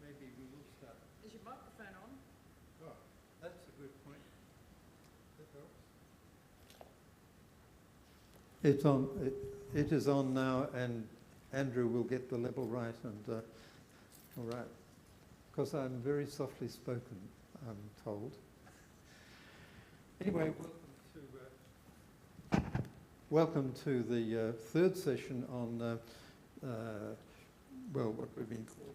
maybe we will start. Is your microphone on? Oh, that's a good point. That helps. It's on. It is on now, and Andrew will get the level right. And all right, because I'm very softly spoken, I'm told. Anyway, welcome to the third session on what we've been calling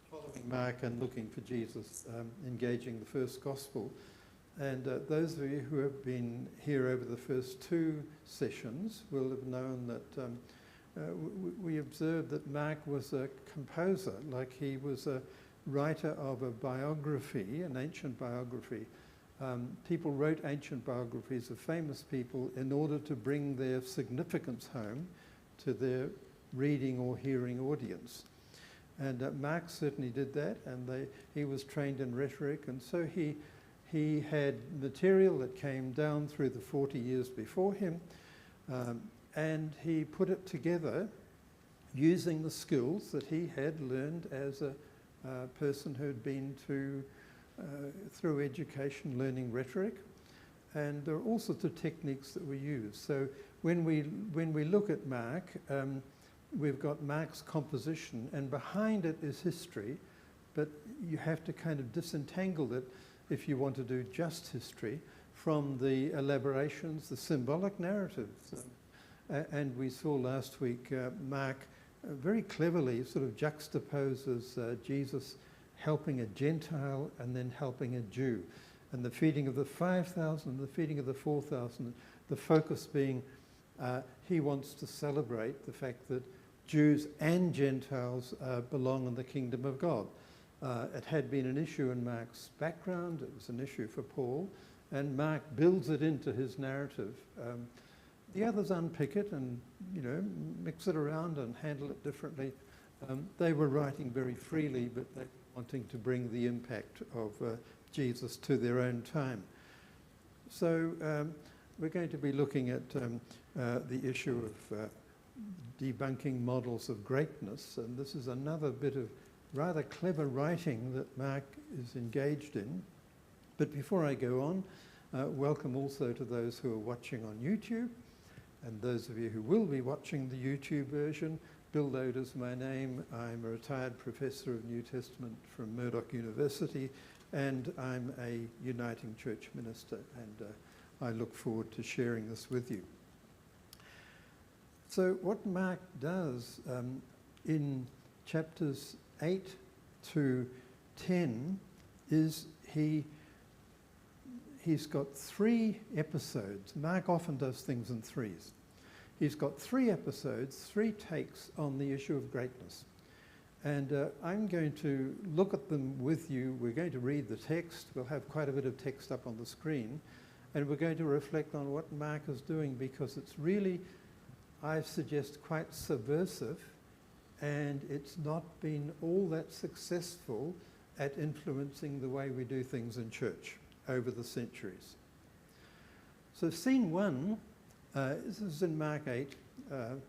following Mark and looking for Jesus, engaging the first gospel. And those of you who have been here over the first two sessions will have known that we observed that Mark was a composer, like he was a writer of a biography, an ancient biography. People wrote ancient biographies of famous people in order to bring their significance home to their reading or hearing audience. And Mark certainly did that, and he was trained in rhetoric, and so he had material that came down through the 40 years before him, and he put it together using the skills that he had learned as a person who had been through education learning rhetoric. And there are all sorts of techniques that we use. So when we look at Mark, we've got Mark's composition, and behind it is history, but you have to kind of disentangle it if you want to do just history from the elaborations, the symbolic narratives. And we saw last week Mark very cleverly sort of juxtaposes Jesus helping a Gentile and then helping a Jew. And the feeding of the 5,000, the feeding of the 4,000, the focus being he wants to celebrate the fact that Jews and Gentiles belong in the kingdom of God. It had been an issue in Mark's background, it was an issue for Paul, and Mark builds it into his narrative. The others unpick it and, mix it around and handle it differently. They were writing very freely, but they were wanting to bring the impact of Jesus to their own time. So we're going to be looking at the issue of debunking models of greatness, and this is another bit of rather clever writing that Mark is engaged in. But before I go on, welcome also to those who are watching on YouTube, and those of you who will be watching the YouTube version. Bill Lode is my name. I'm a retired professor of New Testament from Murdoch University, and I'm a Uniting Church minister, and I look forward to sharing this with you. So what Mark does in chapters 8 to 10 is he's got 3 episodes. Mark often does things in threes. He's got 3 episodes, 3 takes on the issue of greatness. And I'm going to look at them with you. We're going to read the text. We'll have quite a bit of text up on the screen. And we're going to reflect on what Mark is doing, because it's really, I suggest, quite subversive, and it's not been all that successful at influencing the way we do things in church over the centuries. So scene 1, this is in Mark 8,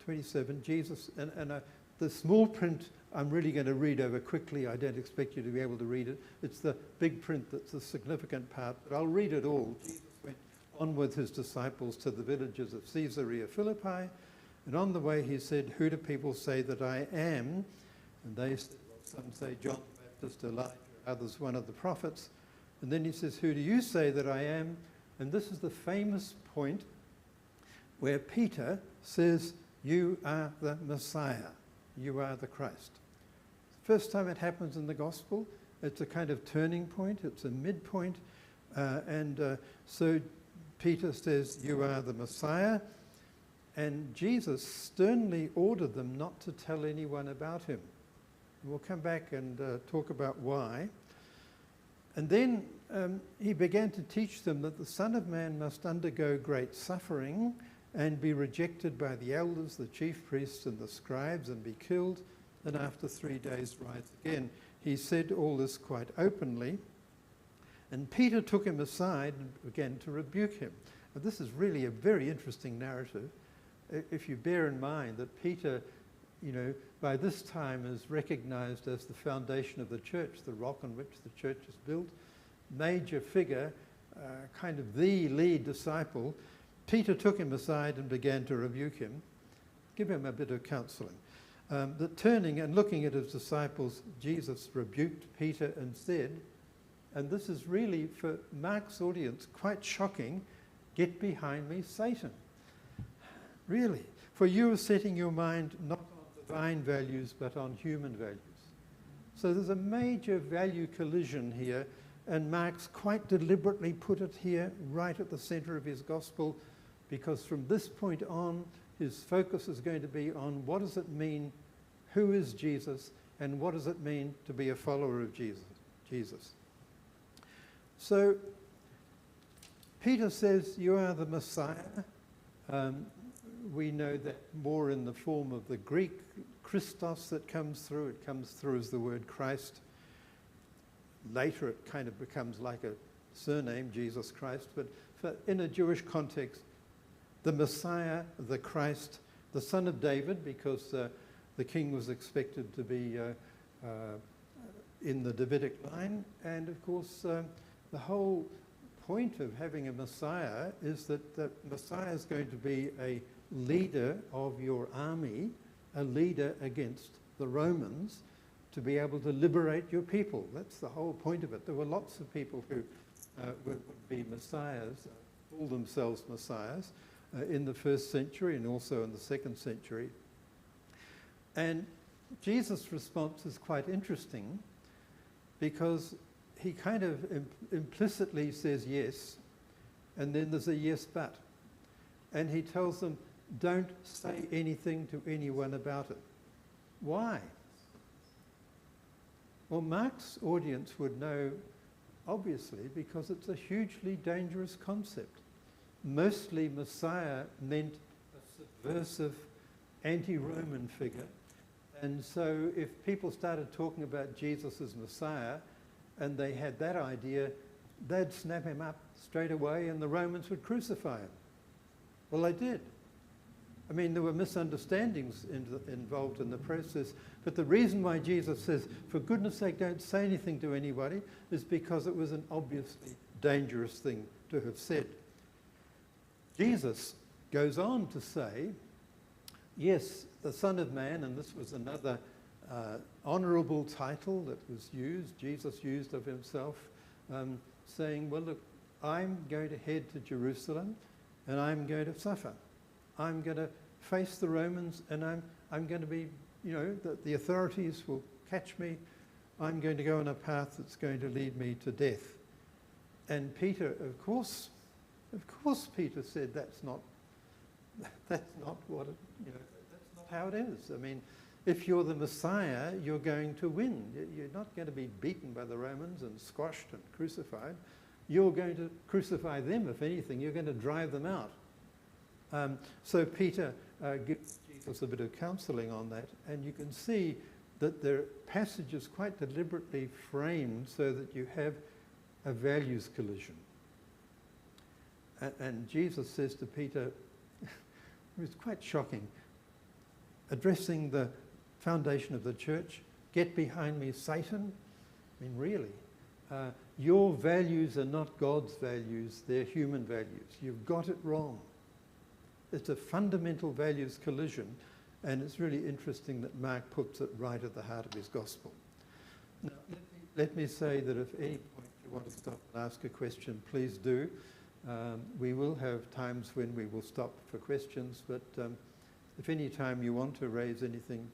27, Jesus, and the small print I'm really going to read over quickly. I don't expect you to be able to read it. It's the big print that's the significant part, but I'll read it all. Jesus went on with his disciples to the villages of Caesarea Philippi, and on the way he said, "Who do people say that I am?" And they said, "Well, some say John the Baptist, Elijah, others one of the prophets." And then he says, "Who do you say that I am?" And this is the famous point where Peter says, "You are the Messiah. You are the Christ." First time it happens in the gospel. It's a kind of turning point. It's a midpoint. So Peter says, "You are the Messiah." And Jesus sternly ordered them not to tell anyone about him. We'll come back and talk about why. And then he began to teach them that the Son of Man must undergo great suffering and be rejected by the elders, the chief priests, and the scribes, and be killed, and after 3 days rise again. He said all this quite openly. And Peter took him aside and began to rebuke him. Now, this is really a very interesting narrative. If you bear in mind that Peter by this time is recognized as the foundation of the church, the rock on which the church is built, major figure, kind of the lead disciple. Peter took him aside and began to rebuke him, give him a bit of counseling. But turning and looking at his disciples, Jesus rebuked Peter and said, and this is really for Mark's audience quite shocking, "Get behind me, Satan." Really, for you are setting your mind not on divine values but on human values. So there's a major value collision here, and Mark's quite deliberately put it here right at the center of his gospel, because from this point on his focus is going to be on what does it mean, who is Jesus, and what does it mean to be a follower of Jesus. So Peter says, "You are the Messiah." We know that more in the form of the Greek Christos that comes through. It comes through as the word Christ. Later it kind of becomes like a surname, Jesus Christ. But in a Jewish context, the Messiah, the Christ, the son of David, because the king was expected to be in the Davidic line. And of course, the whole point of having a Messiah is that the Messiah is going to be a leader of your army, a leader against the Romans, to be able to liberate your people. That's the whole point of it. There were lots of people who would be messiahs, call themselves messiahs, in the first century and also in the second century. And Jesus' response is quite interesting, because he kind of implicitly says yes, and then there's a yes but. And he tells them, don't say anything to anyone about it. Why? Well, Mark's audience would know, obviously, because it's a hugely dangerous concept. Mostly Messiah meant a subversive, anti-Roman figure. And so if people started talking about Jesus as Messiah, and they had that idea, they'd snap him up straight away and the Romans would crucify him. Well, they did. I mean, there were misunderstandings involved in the process, but the reason why Jesus says, for goodness sake, don't say anything to anybody, is because it was an obviously dangerous thing to have said. Jesus goes on to say, yes, the Son of Man, and this was another honourable title that was used, Jesus used of himself, saying, well, look, I'm going to head to Jerusalem and I'm going to suffer. I'm going to face the Romans, and I'm going to be, the authorities will catch me. I'm going to go on a path that's going to lead me to death. And Peter, of course Peter said that's not what it, that's not how it is. I mean, if you're the Messiah, you're going to win. You're not going to be beaten by the Romans and squashed and crucified. You're going to crucify them, if anything. You're going to drive them out. So Peter gives Jesus a bit of counselling on that, and you can see that the passage is quite deliberately framed so that you have a values collision. And Jesus says to Peter, it was quite shocking, addressing the foundation of the church, "Get behind me, Satan." I mean, really, your values are not God's values, they're human values. You've got it wrong. It's a fundamental values collision, and it's really interesting that Mark puts it right at the heart of his gospel. Now, let me say that if at any point you want to stop and ask a question, please do. We will have times when we will stop for questions, but if any time you want to raise anything,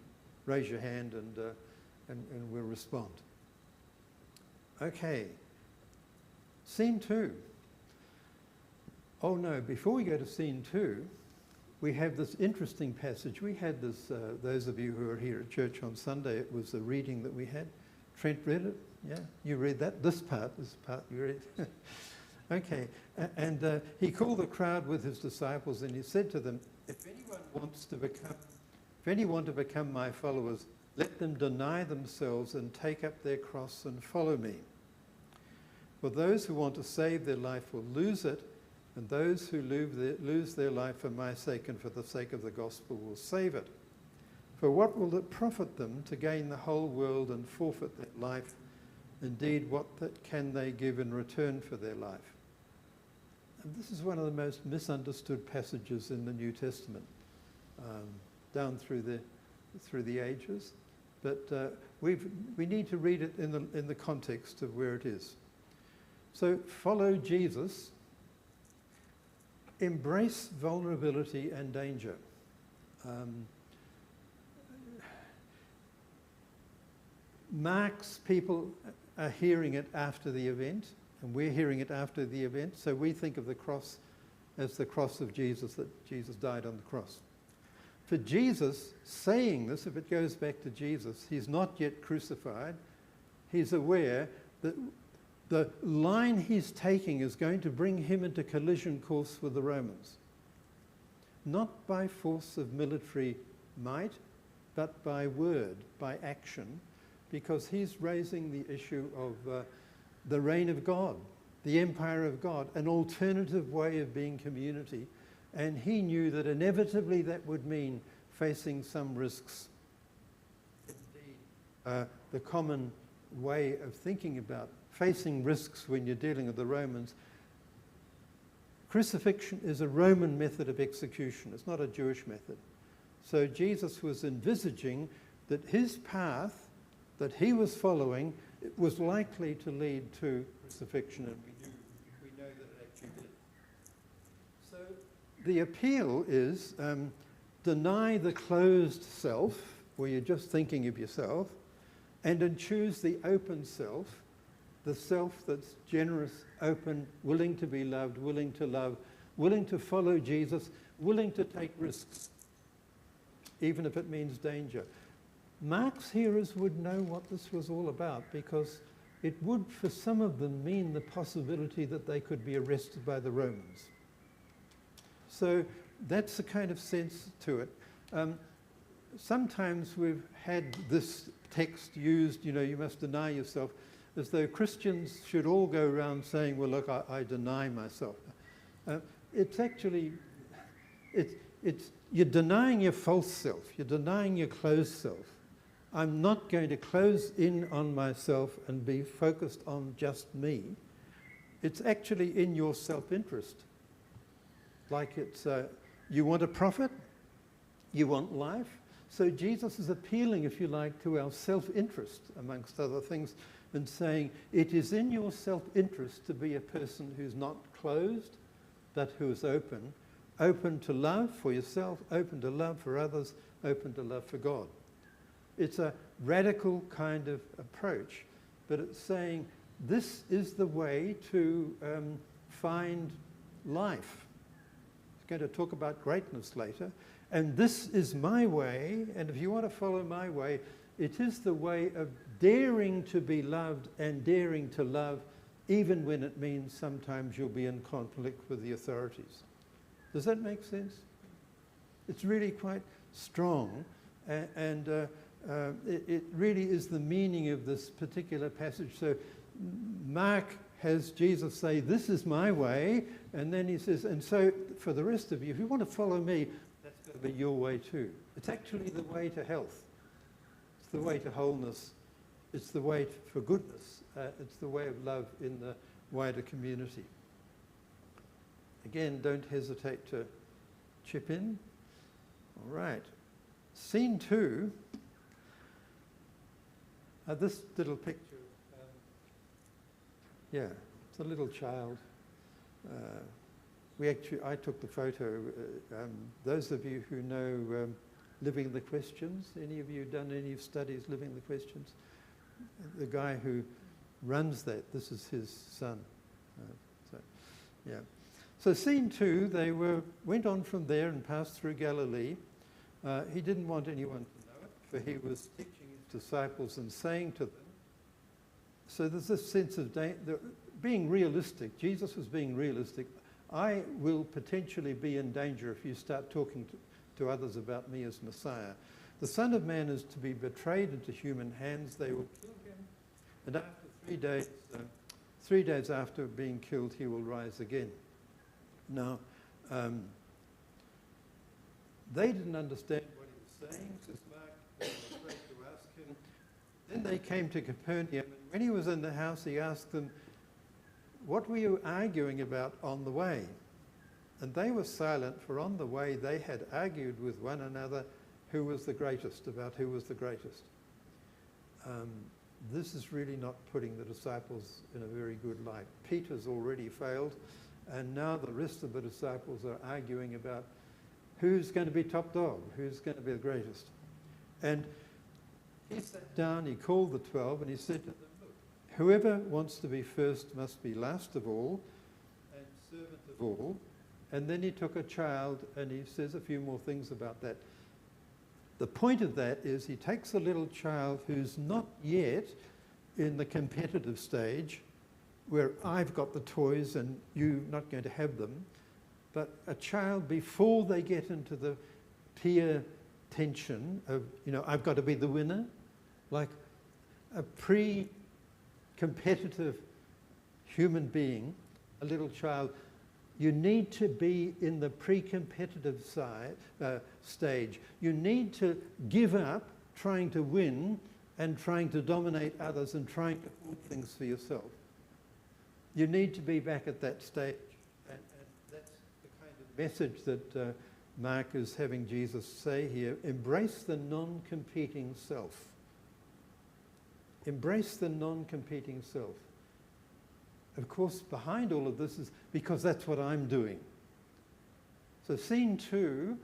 raise your hand and we'll respond. Okay. Scene 2. Oh no, before we go to scene 2, we have this interesting passage. We had this, those of you who are here at church on Sunday, it was a reading that we had. Trent read it? Yeah? You read that? This part you read. Okay. And he called the crowd with his disciples and he said to them, if anyone want to become my followers, let them deny themselves and take up their cross and follow me. For those who want to save their life will lose it, and those who lose their life for my sake and for the sake of the gospel will save it. For what will it profit them to gain the whole world and forfeit their life? Indeed, what can they give in return for their life? And this is one of the most misunderstood passages in the New Testament, down through the ages. But we need to read it in the context of where it is. So follow Jesus. Embrace vulnerability and danger. Mark's people are hearing it after the event, and we're hearing it after the event, so we think of the cross as the cross of Jesus, that Jesus died on the cross. For Jesus saying this, if it goes back to Jesus, he's not yet crucified. He's aware that the line he's taking is going to bring him into collision course with the Romans. Not by force of military might, but by word, by action, because he's raising the issue of the reign of God, the empire of God, an alternative way of being community. And he knew that inevitably that would mean facing some risks. Indeed, the common way of thinking about facing risks when you're dealing with the Romans, crucifixion is a Roman method of execution. It's not a Jewish method. So Jesus was envisaging that his path that he was following was likely to lead to crucifixion, and we know that it actually did. So the appeal is deny the closed self, where you're just thinking of yourself, and then choose the open self, the self that's generous, open, willing to be loved, willing to love, willing to follow Jesus, willing to take risks, even if it means danger. Mark's hearers would know what this was all about, because it would, for some of them, mean the possibility that they could be arrested by the Romans. So that's the kind of sense to it. Sometimes we've had this text used, you must deny yourself, as though Christians should all go around saying, well, look, I deny myself. It's actually, you're denying your false self. You're denying your closed self. I'm not going to close in on myself and be focused on just me. It's actually in your self-interest. Like it's, you want a profit, you want life. So Jesus is appealing, if you like, to our self-interest, amongst other things, and saying it is in your self-interest to be a person who's not closed, but who is open to love for yourself, open to love for others, open to love for God. It's a radical kind of approach, but it's saying this is the way to find life. It's going to talk about greatness later. And this is my way, and if you want to follow my way, it is the way of daring to be loved and daring to love, even when it means sometimes you'll be in conflict with the authorities. Does that make sense? It's really quite strong, and it really is the meaning of this particular passage. So Mark has Jesus say, this is my way, and then he says, and so for the rest of you, if you want to follow me, that's going to be your way too. It's actually the way to health. It's the way to wholeness. It's the way for goodness. It's the way of love in the wider community. Again, don't hesitate to chip in. All right. Scene 2. This little picture. Yeah, it's a little child. I took the photo. Those of you who know Living the Questions, any of you done any studies Living the Questions? The guy who runs that, this is his son. So scene 2, they went on from there and passed through Galilee. He didn't want anyone to know it, for he was teaching his disciples and saying to them. So there's this sense of being realistic. Jesus was being realistic. I will potentially be in danger if you start talking to others about me as Messiah. The Son of Man is to be betrayed into human hands. They will kill him. And after 3 days after being killed, he will rise again. Now, they didn't understand what he was saying, says Mark. Then they came to Capernaum, and when he was in the house, he asked them, "What were you arguing about on the way?" And they were silent, for on the way they had argued with one another who was the greatest, about who was the greatest. This is really not putting the disciples in a very good light. Peter's already failed, and now the rest of the disciples are arguing about who's going to be top dog, who's going to be the greatest. And he sat down, he called the 12, and he said to them, "Look, whoever wants to be first must be last of all and servant of all." And then he took a child, and he says a few more things about that. The point of that is he takes a little child who's not yet in the competitive stage, where I've got the toys and you're not going to have them, but a child before they get into the peer tension of, I've got to be the winner, like a pre-competitive human being, a little child. You need to be in the pre-competitive stage. You need to give up trying to win and trying to dominate others and trying to hold things for yourself. You need to be back at that stage. And that's the kind of message that Mark is having Jesus say here. Embrace the non-competing self. Embrace the non-competing self. Of course, behind all of this is because that's what I'm doing. So scene 2,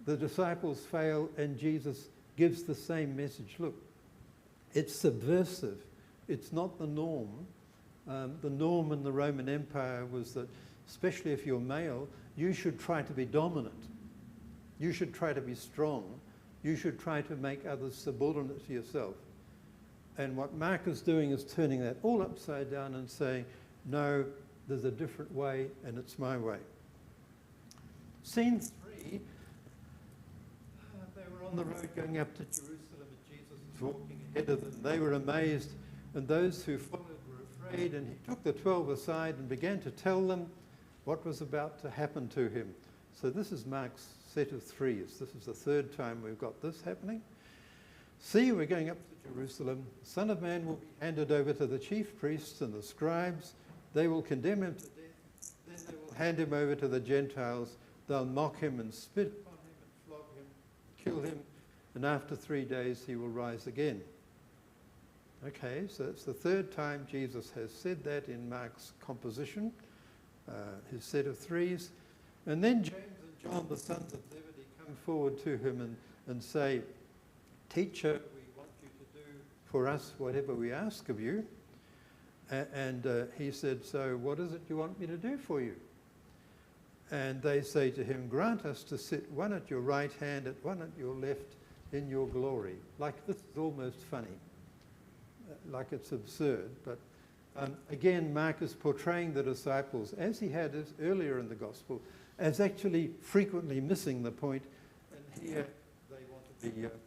the disciples fail and Jesus gives the same message. Look, it's subversive. It's not the norm. The norm in the Roman Empire was that, especially if you're male, you should try to be dominant. You should try to be strong. You should try to make others subordinate to yourself. And what Mark is doing is turning that all upside down and saying, no, there's a different way, and it's my way. Scene 3, they were on the road going up to Jerusalem, and Jesus was walking ahead of them. They were amazed, and those who followed were afraid, and he took the 12 aside and began to tell them what was about to happen to him. So this is Mark's set of threes. This is the third time we've got this happening. See, we're going up to Jerusalem. The Son of Man will be handed over to the chief priests and the scribes. They will condemn him to death. Then they will hand him over to the Gentiles. They'll mock him and spit upon him and flog him, kill him, and after 3 days he will rise again. Okay, so it's the third time Jesus has said that in Mark's composition, his set of threes. And then James and John, the sons of Zebedee, come forward to him and say, "Teacher, we want you to do for us whatever we ask of you." And he said, "So what is it you want me to do for you?" And they say to him, "Grant us to sit one at your right hand, at one at your left in your glory." Like, this is almost funny. Like, it's absurd. But again, Mark is portraying the disciples, as he had earlier in the gospel, as actually frequently missing the point. And here they want to be... That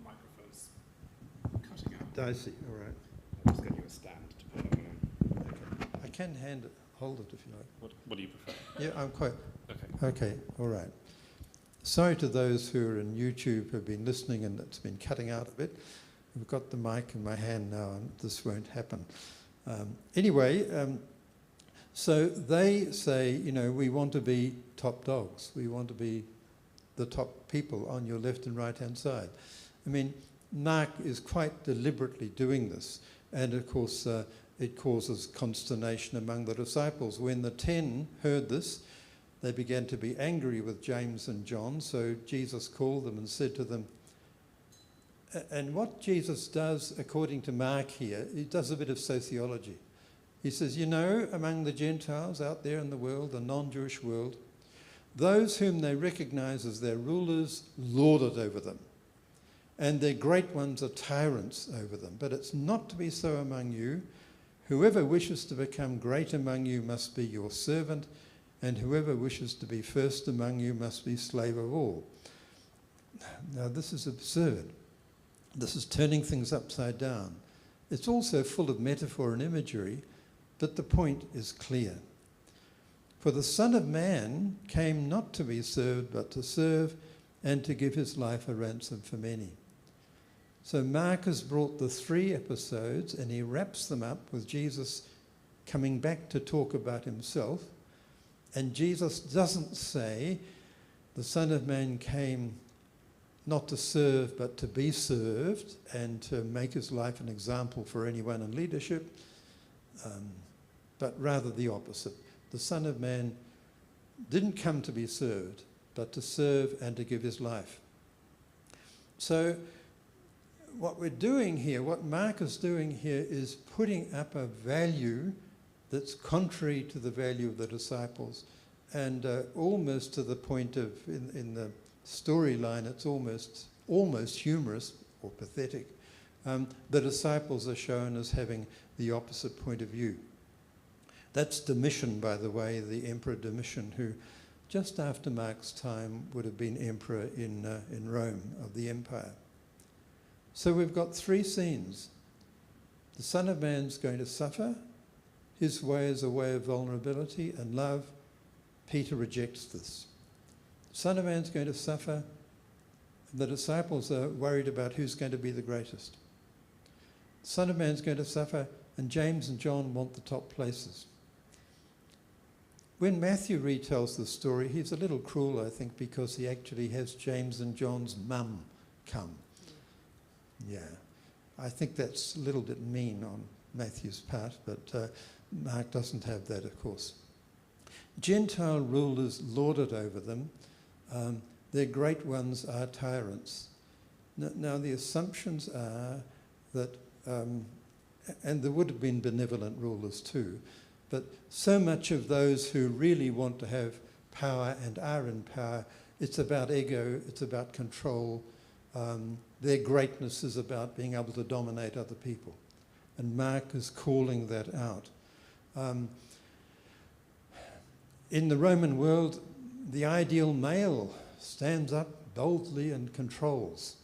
microphone's cutting out. dicey, all right. I'll just get you a stand to put it on. Okay. I can hold it if you like. What do you prefer? Yeah, I'm quite... Okay. Okay, all right. Sorry to those who are in YouTube who have been listening and it's been cutting out a bit. I've got the mic in my hand now and this won't happen. So they say, we want to be top dogs. We want to be the top people on your left and right-hand side. I mean, Mark is quite deliberately doing this. And of course, it causes consternation among the disciples. When the 10 heard this, they began to be angry with James and John. So Jesus called them and said to them, and what Jesus does, according to Mark here, he does a bit of sociology. He says, among the Gentiles out there in the world, the non-Jewish world, those whom they recognize as their rulers lord it over them. And their great ones are tyrants over them. But it's not to be so among you. Whoever wishes to become great among you must be your servant, and whoever wishes to be first among you must be slave of all. Now, this is absurd. This is turning things upside down. It's also full of metaphor and imagery, but the point is clear. For the Son of Man came not to be served, but to serve, and to give his life a ransom for many. So Mark has brought the 3 episodes and he wraps them up with Jesus coming back to talk about himself. And Jesus doesn't say the Son of Man came not to serve but to be served and to make his life an example for anyone in leadership, but rather the opposite. The Son of Man didn't come to be served, but to serve and to give his life. So what we're doing here, what Mark is doing here, is putting up a value that's contrary to the value of the disciples, and almost to the point of, in the storyline, it's almost humorous or pathetic. The disciples are shown as having the opposite point of view. That's Domitian, by the way, the Emperor Domitian, who just after Mark's time would have been emperor in Rome of the empire. So we've got 3 scenes. The Son of Man's going to suffer. His way is a way of vulnerability and love. Peter rejects this. The Son of Man's going to suffer. The disciples are worried about who's going to be the greatest. The Son of Man's going to suffer, and James and John want the top places. When Matthew retells the story, he's a little cruel, I think, because he actually has James and John's mum come. Yeah, I think that's a little bit mean on Matthew's part, but Mark doesn't have that, of course. Gentile rulers lord it over them. Their great ones are tyrants. Now the assumptions are that, and there would have been benevolent rulers too, but so much of those who really want to have power and are in power, it's about ego, it's about control. Their greatness is about being able to dominate other people. And Mark is calling that out. In the Roman world, the ideal male stands up boldly and controls.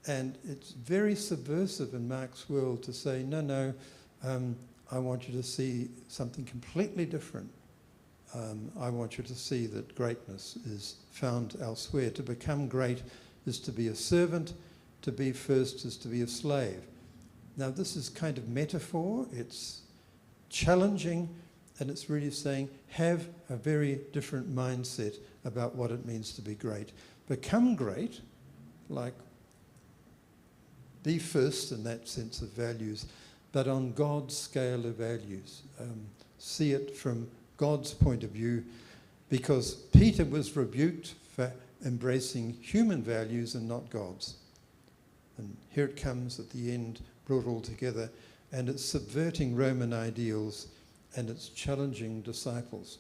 And it's very subversive in Mark's world to say, no, I want you to see something completely different. I want you to see that greatness is found elsewhere. To become great is to be a servant. To be first is to be a slave. Now, this is kind of metaphor. It's challenging, and it's really saying, have a very different mindset about what it means to be great. Become great, like be first in that sense of values, but on God's scale of values. See it from God's point of view, because Peter was rebuked for embracing human values and not God's. And here it comes at the end, brought all together, and it's subverting Roman ideals and it's challenging disciples.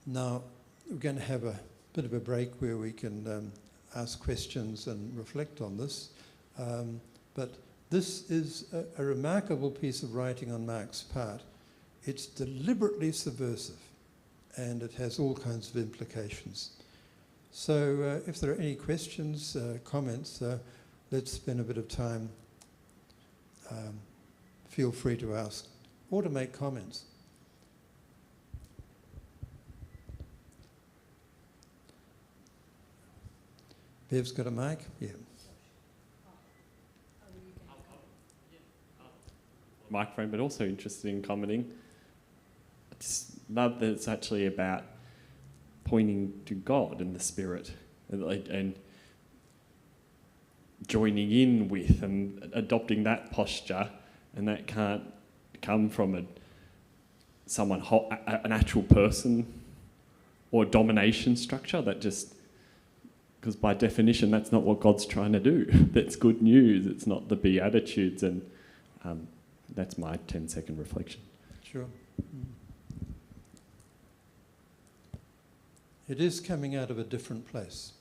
Now, we're going to have a bit of a break where we can ask questions and reflect on this. But this is a remarkable piece of writing on Mark's part. It's deliberately subversive, and it has all kinds of implications. So if there are any questions, comments, let's spend a bit of time. Feel free to ask or to make comments. Bev's got a mic? Yeah. Microphone, but also interested in commenting. I just love that it's actually about pointing to God and the Spirit and joining in with and adopting that posture, and that can't come from an actual person or domination structure. That just, because by definition that's not what God's trying to do. That's good news. It's not the Beatitudes, and that's my 10-second reflection. Sure. It is coming out of a different place,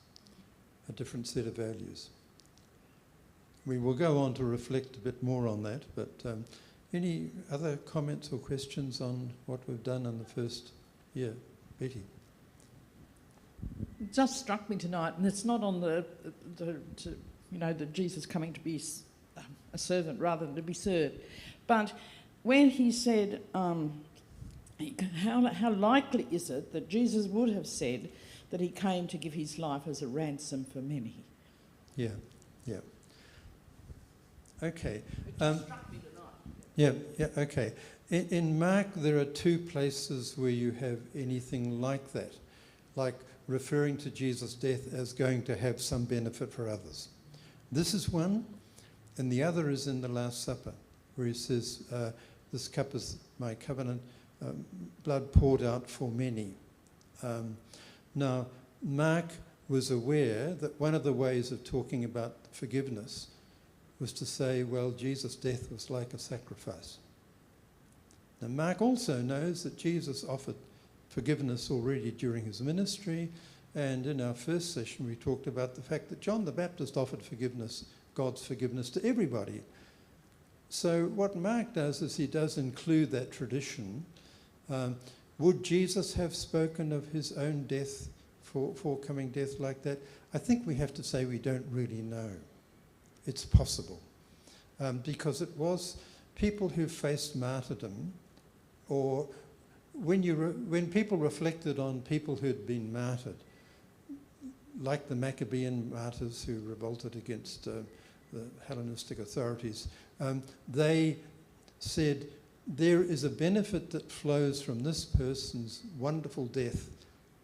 a different set of values. We will go on to reflect a bit more on that, but any other comments or questions on what we've done in the first year? Betty? It just struck me tonight, and it's not on the Jesus coming to be a servant rather than to be served, but when he said, how likely is it that Jesus would have said that he came to give his life as a ransom for many. Yeah, yeah. Okay. It just struck me tonight. Yeah, okay. In Mark, there are two places where you have anything like that, like referring to Jesus' death as going to have some benefit for others. This is one, and the other is in the Last Supper, where he says, this cup is my covenant, blood poured out for many. Now, Mark was aware that one of the ways of talking about forgiveness was to say, well, Jesus' death was like a sacrifice. Now, Mark also knows that Jesus offered forgiveness already during his ministry, and in our first session we talked about the fact that John the Baptist offered forgiveness, God's forgiveness, to everybody. So what Mark does is he does include that tradition. Would Jesus have spoken of his own death, forthcoming death like that? I think we have to say we don't really know. It's possible. Because it was people who faced martyrdom, or when people reflected on people who had been martyred, like the Maccabean martyrs who revolted against the Hellenistic authorities, they said, there is a benefit that flows from this person's wonderful death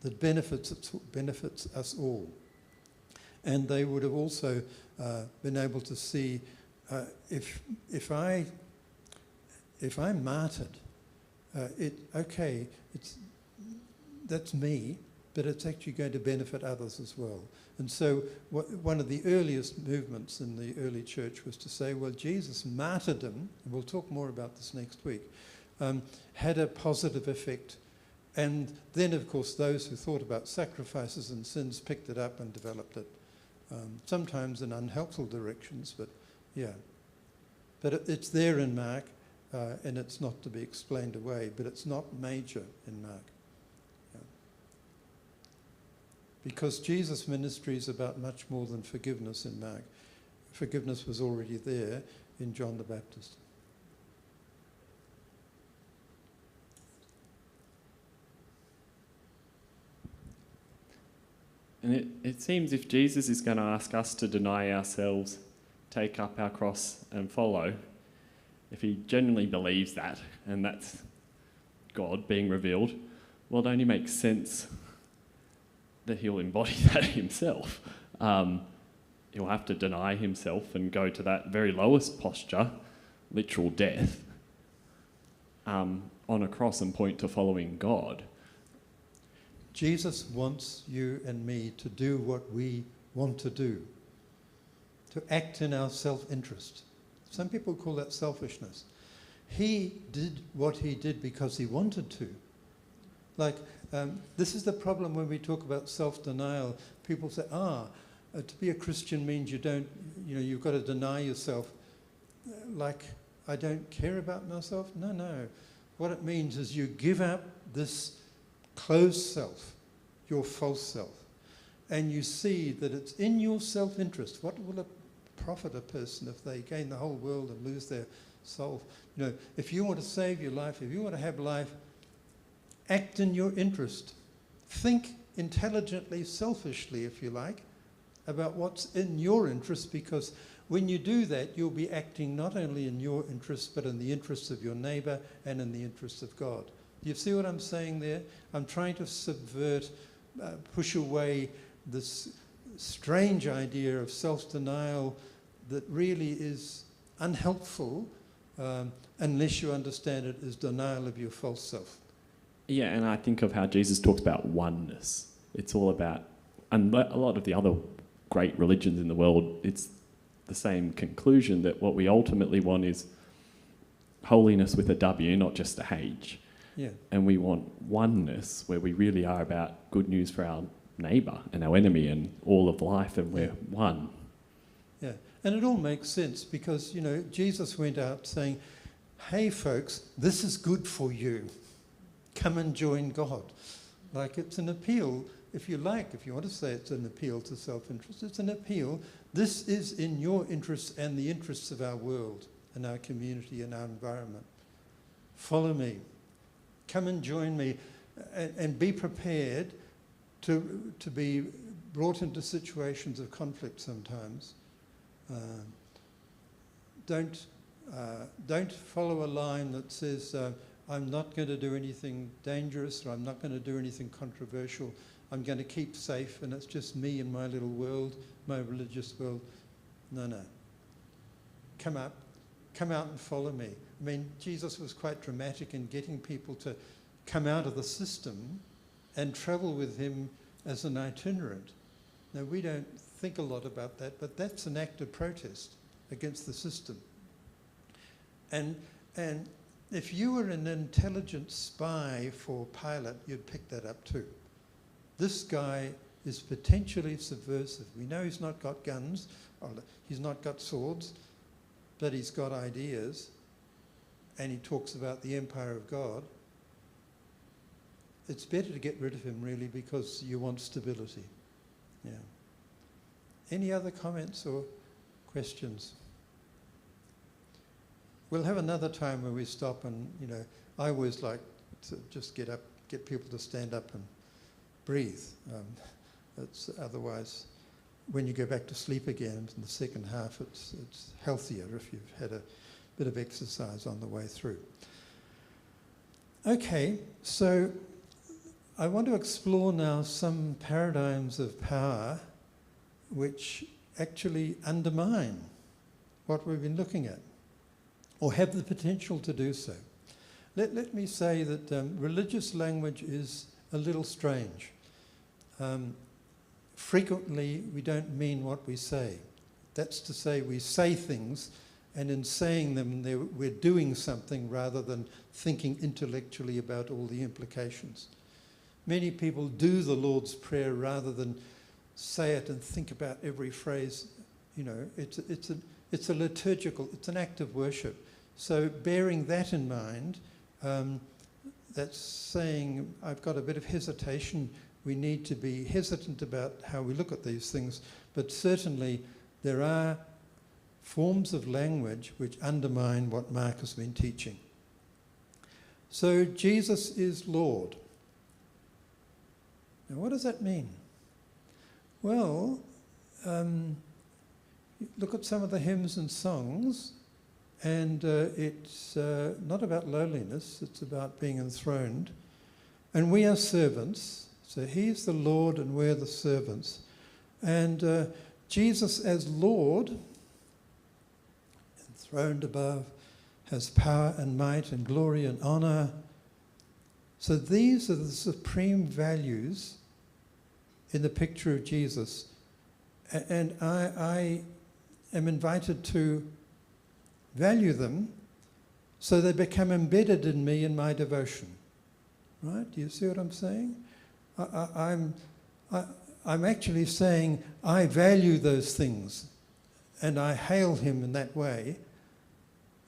that benefits us all. And they would have also been able to see, if I'm martyred, that's me, but it's actually going to benefit others as well. And so one of the earliest movements in the early church was to say, well, Jesus' martyrdom, and we'll talk more about this next week, had a positive effect. And then, of course, those who thought about sacrifices and sins picked it up and developed it, sometimes in unhelpful directions, but yeah. But it's there in Mark, and it's not to be explained away, but it's not major in Mark. Yeah. Because Jesus' ministry is about much more than forgiveness in Mark. Forgiveness was already there in John the Baptist. And it seems if Jesus is going to ask us to deny ourselves, take up our cross and follow, if he genuinely believes that, and that's God being revealed, well, it only makes sense that he'll embody that himself. He'll have to deny himself and go to that very lowest posture, literal death, on a cross and point to following God. Jesus wants you and me to do what we want to do, to act in our self-interest. Some people call that selfishness. He did what he did because he wanted to. Like, this is the problem when we talk about self-denial. People say, to be a Christian means you've got to deny yourself. Like, I don't care about myself? No. What it means is you give up this closed self, your false self, and you see that it's in your self-interest. What will it profit a person if they gain the whole world and lose their soul? If you want to save your life, if you want to have life, act in your interest. Think intelligently, selfishly, if you like, about what's in your interest, because when you do that, you'll be acting not only in your interest, but in the interests of your neighbour and in the interests of God. Do you see what I'm saying there? I'm trying to subvert, push away this strange idea of self-denial that really is unhelpful unless you understand it as denial of your false self. Yeah, and I think of how Jesus talks about oneness. It's all about, and a lot of the other great religions in the world, it's the same conclusion that what we ultimately want is holiness with a W, not just a H. Yeah. And we want oneness where we really are about good news for our neighbour and our enemy and all of life, and we're one. Yeah, and it all makes sense because, Jesus went out saying, hey folks, this is good for you. Come and join God. Like, it's an appeal, if you want to say it's an appeal to self-interest, it's an appeal. This is in your interests and the interests of our world and our community and our environment. Follow me. Come and join me, and be prepared to be brought into situations of conflict sometimes. Don't follow a line that says, I'm not going to do anything dangerous, or I'm not going to do anything controversial. I'm going to keep safe, and it's just me and my little world, my religious world. No. Come out and follow me. I mean, Jesus was quite dramatic in getting people to come out of the system and travel with him as an itinerant. Now, we don't think a lot about that, but that's an act of protest against the system. And if you were an intelligent spy for Pilate, you'd pick that up too. This guy is potentially subversive. We know he's not got guns, or he's not got swords, but he's got ideas, and he talks about the empire of God. It's better to get rid of him, really, because you want stability. Yeah. Any other comments or questions? We'll have another time where we stop and, I always like to just get up, get people to stand up and breathe. It's otherwise, when you go back to sleep again in the second half, it's healthier if you've had a bit of exercise on the way through. Okay, so I want to explore now some paradigms of power which actually undermine what we've been looking at, or have the potential to do so. Let me say that religious language is a little strange. Frequently, we don't mean what we say. That's to say, we say things, and in saying them, we're doing something rather than thinking intellectually about all the implications. Many people do the Lord's Prayer rather than say it and think about every phrase. It's a liturgical, it's an act of worship. So bearing that in mind, that's saying I've got a bit of hesitation. We need to be hesitant about how we look at these things, but certainly there are forms of language which undermine what Mark has been teaching. So Jesus is Lord. Now, what does that mean? Well, look at some of the hymns and songs, and it's not about lowliness, it's about being enthroned. And we are servants, so he's the Lord and we're the servants. And Jesus as Lord, enthroned above, has power and might and glory and honour. So these are the supreme values in the picture of Jesus. And I am invited to value them so they become embedded in me in my devotion. Right? Do you see what I'm saying? I'm actually saying I value those things and I hail him in that way.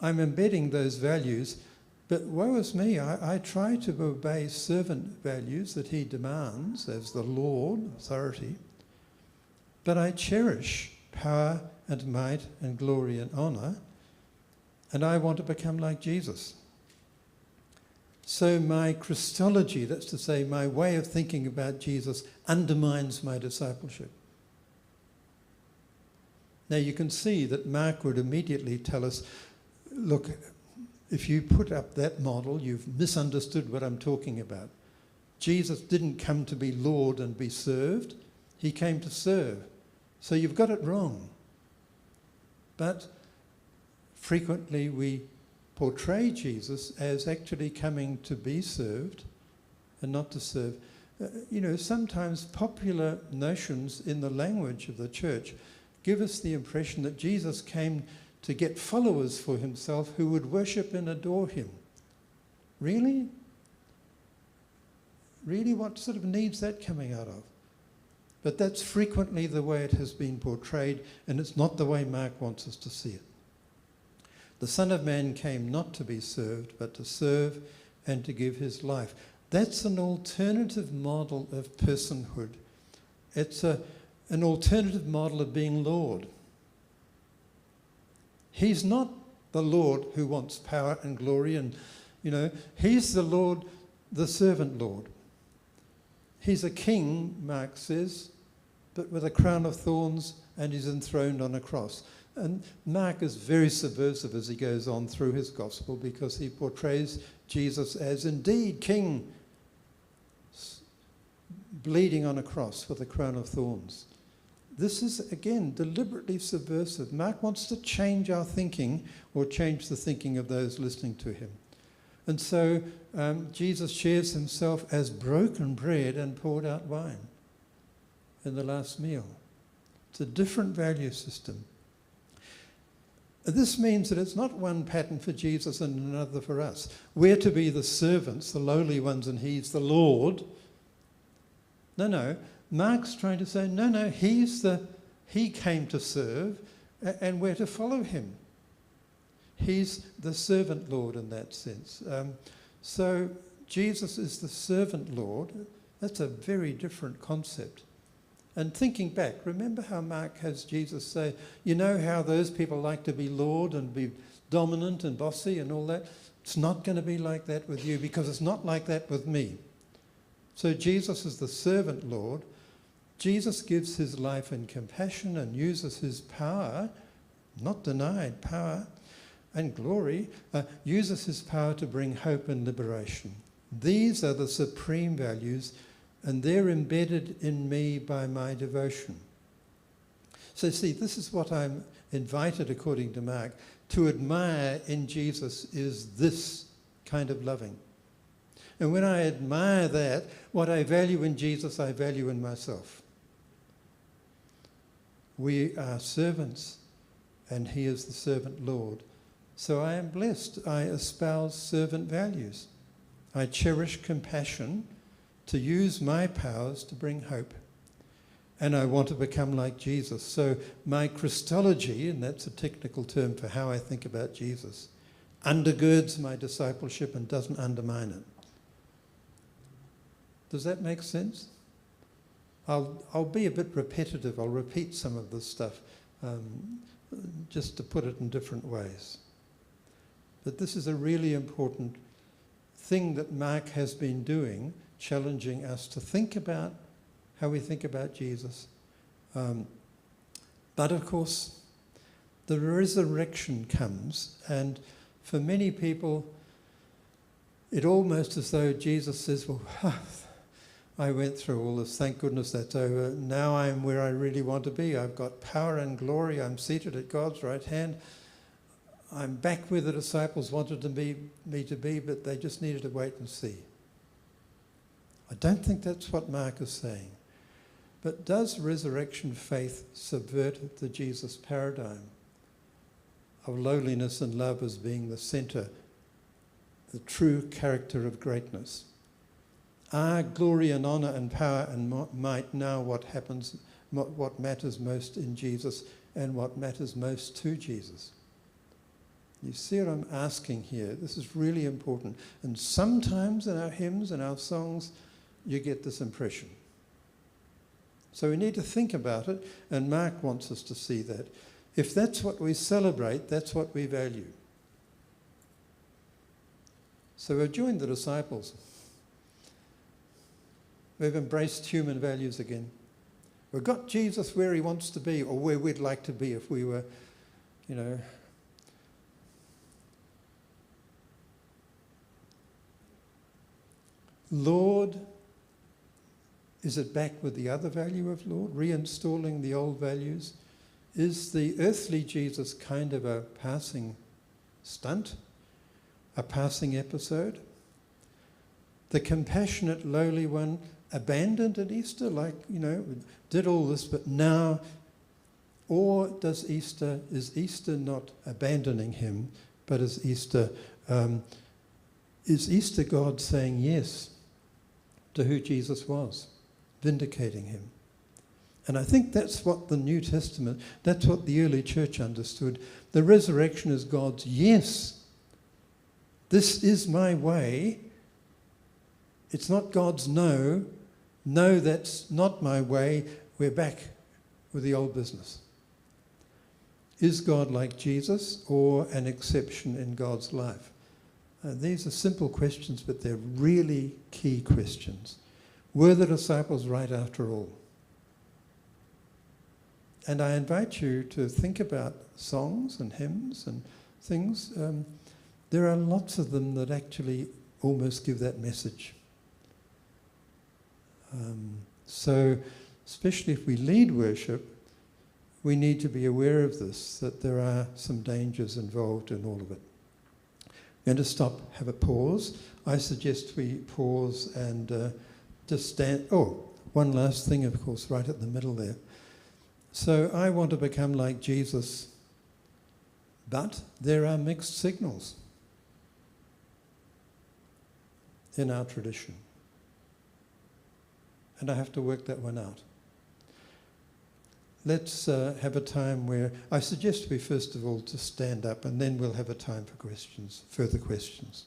I'm embedding those values, but woe is me, I try to obey servant values that he demands as the Lord, authority, but I cherish power and might and glory and honour, and I want to become like Jesus. So my Christology, that's to say my way of thinking about Jesus, undermines my discipleship. Now you can see that Mark would immediately tell us, look, if you put up that model, you've misunderstood what I'm talking about. Jesus didn't come to be Lord and be served. He came to serve. So you've got it wrong. But frequently we portray Jesus as actually coming to be served and not to serve. Sometimes popular notions in the language of the church give us the impression that Jesus came to get followers for himself who would worship and adore him. Really? Really, what sort of needs that coming out of? But that's frequently the way it has been portrayed, and it's not the way Mark wants us to see it. The Son of Man came not to be served, but to serve and to give his life. That's an alternative model of personhood. It's an alternative model of being Lord. He's not the Lord who wants power and glory and, he's the Lord, the servant Lord. He's a king, Mark says, but with a crown of thorns, and he's enthroned on a cross. And Mark is very subversive as he goes on through his gospel, because he portrays Jesus as indeed king, bleeding on a cross with a crown of thorns. This is, again, deliberately subversive. Mark wants to change our thinking, or change the thinking of those listening to him. And so Jesus shares himself as broken bread and poured out wine in the last meal. It's a different value system. This means that it's not one pattern for Jesus and another for us. We're to be the servants, the lowly ones, and he's the Lord. No. Mark's trying to say, no, he came to serve, and we're to follow him. He's the servant Lord in that sense. So Jesus is the servant Lord. That's a very different concept. And thinking back, remember how Mark has Jesus say, you know how those people like to be Lord and be dominant and bossy and all that? It's not going to be like that with you, because it's not like that with me. So Jesus is the servant Lord. Jesus gives his life in compassion and uses his power, not denied power, and glory, uses his power to bring hope and liberation. These are the supreme values, and they're embedded in me by my devotion. So see, this is what I'm invited, according to Mark, to admire in Jesus is this kind of loving. And when I admire that, what I value in Jesus, I value in myself. We are servants, and he is the servant Lord. So I am blessed. I espouse servant values. I cherish compassion to use my powers to bring hope. And I want to become like Jesus. So my Christology, and that's a technical term for how I think about Jesus, undergirds my discipleship and doesn't undermine it. Does that make sense? I'll be a bit repetitive. I'll repeat some of this stuff just to put it in different ways. But this is a really important thing that Mark has been doing, challenging us to think about how we think about Jesus. But of course, the resurrection comes, and for many people, it almost as though Jesus says, well, I went through all this, thank goodness that's over. Now I'm where I really want to be. I've got power and glory. I'm seated at God's right hand. I'm back where the disciples wanted me to be, but they just needed to wait and see. I don't think that's what Mark is saying. But does resurrection faith subvert the Jesus paradigm of lowliness and love as being the centre, the true character of greatness? Are glory and honour and power and might now what matters most in Jesus and what matters most to Jesus? You see what I'm asking here? This is really important. And sometimes in our hymns and our songs, you get this impression. So we need to think about it, and Mark wants us to see that. If that's what we celebrate, that's what we value. So we've joined the disciples. We've embraced human values again. We've got Jesus where he wants to be, or where we'd like to be if we were, Lord, is it back with the other value of Lord, reinstalling the old values? Is the earthly Jesus kind of a passing stunt, a passing episode? The compassionate, lowly one abandoned at Easter, did all this, but now, or is Easter not abandoning him, but is Easter God saying yes to who Jesus was, vindicating him? And I think that's what the New Testament, that's what the early church understood. The resurrection is God's yes. This is my way. It's not God's no. No, that's not my way. We're back with the old business. Is God like Jesus, or an exception in God's life? These are simple questions, but they're really key questions. were the disciples right after all? And I invite you to think about songs and hymns and things. There are lots of them that actually almost give that message. So, especially if we lead worship, we need to be aware of this, that there are some dangers involved in all of it. I'm going to stop, have a pause. I suggest we pause and just stand. Oh, one last thing, of course, right at the middle there. So I want to become like Jesus, but there are mixed signals in our tradition. And I have to work that one out. Let's have a time where I suggest we first of all to stand up, and then we'll have a time for questions, further questions.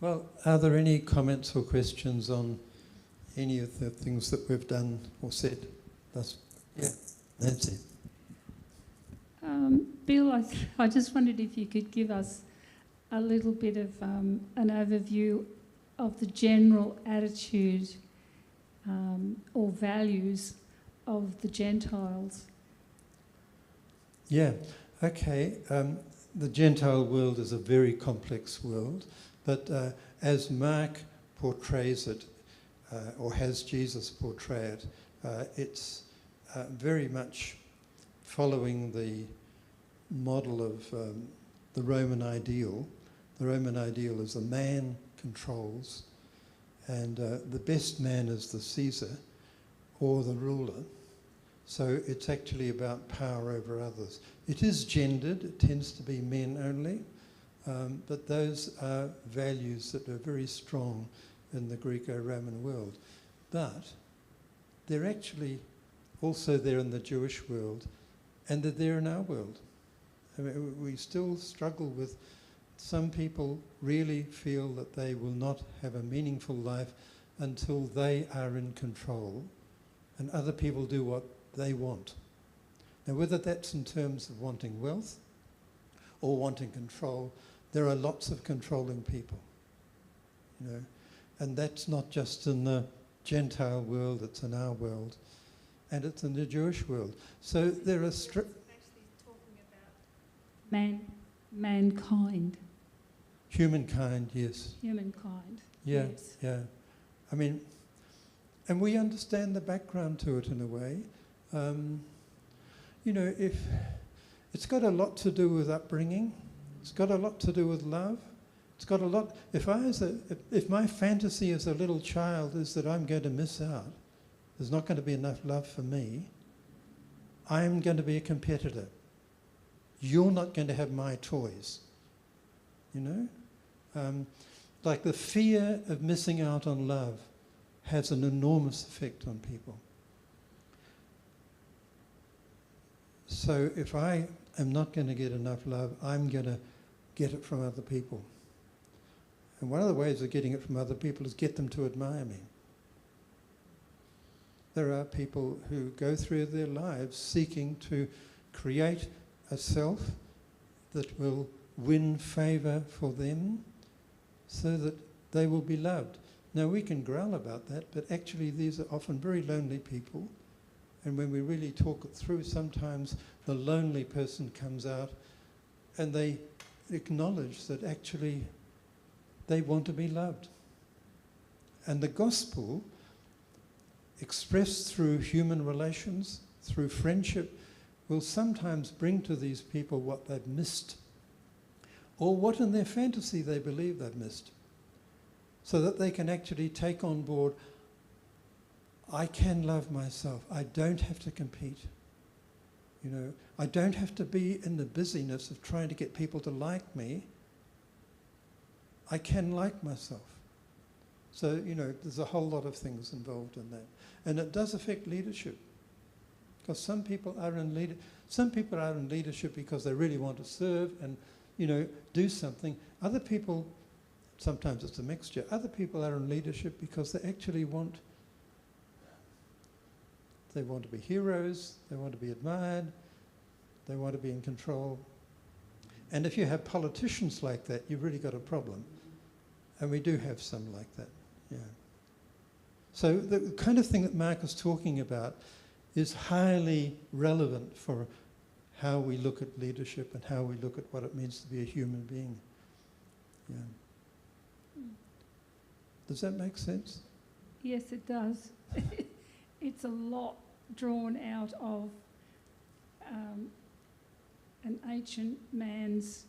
Well, are there any comments or questions on any of the things that we've done or said? Yeah, Nancy. Bill, I just wondered if you could give us a little bit of an overview of the general attitude or values of the Gentiles. Yeah, okay. The Gentile world is a very complex world, but as Mark portrays it, or has Jesus portray it, it's very much following the model of the Roman ideal. The Roman ideal is a man controls, and the best man is the Caesar or the ruler. So it's actually about power over others. It is gendered, it tends to be men only, but those are values that are very strong in the Greco-Roman world. But they're actually also there in the Jewish world, and they're there in our world. I mean, we still struggle with, some people really feel that they will not have a meaningful life until they are in control and other people do what they want. Now, whether that's in terms of wanting wealth or wanting control, there are lots of controlling people, you know, and that's not just in the Gentile world, it's in our world, and it's in the Jewish world. So there are actually talking about mankind. Humankind, yes. Humankind. Yeah, yes. yeah. I mean, and we understand the background to it in a way. You know, if it's got a lot to do with upbringing, it's got a lot to do with love. It's got a lot. If my fantasy as a little child is that I'm going to miss out, there's not going to be enough love for me, I'm going to be a competitor. You're not going to have my toys. You know? Like the fear of missing out on love has an enormous effect on people. So if I am not going to get enough love, I'm going to get it from other people. And one of the ways of getting it from other people is get them to admire me. There are people who go through their lives seeking to create a self that will win favour for them so that they will be loved. Now, we can growl about that, but actually these are often very lonely people. And when we really talk it through, sometimes the lonely person comes out and they acknowledge that actually they want to be loved. And the gospel, expressed through human relations, through friendship, will sometimes bring to these people what they've missed, or what in their fantasy they believe they've missed, so that they can actually take on board, I can love myself. I don't have to compete. You know, I don't have to be in the busyness of trying to get people to like me. I can like myself. So, you know, there's a whole lot of things involved in that. And it does affect leadership. Because some people are in leadership because they really want to serve and, you know, do something. Other people, sometimes it's a mixture, other people are in leadership because they actually want to be heroes, they want to be admired, they want to be in control. And if you have politicians like that, you've really got a problem. And we do have some like that, yeah. So the kind of thing that Mark is talking about is highly relevant for how we look at leadership and how we look at what it means to be a human being. Yeah. Does that make sense? Yes, it does. It's a lot drawn out of an ancient man's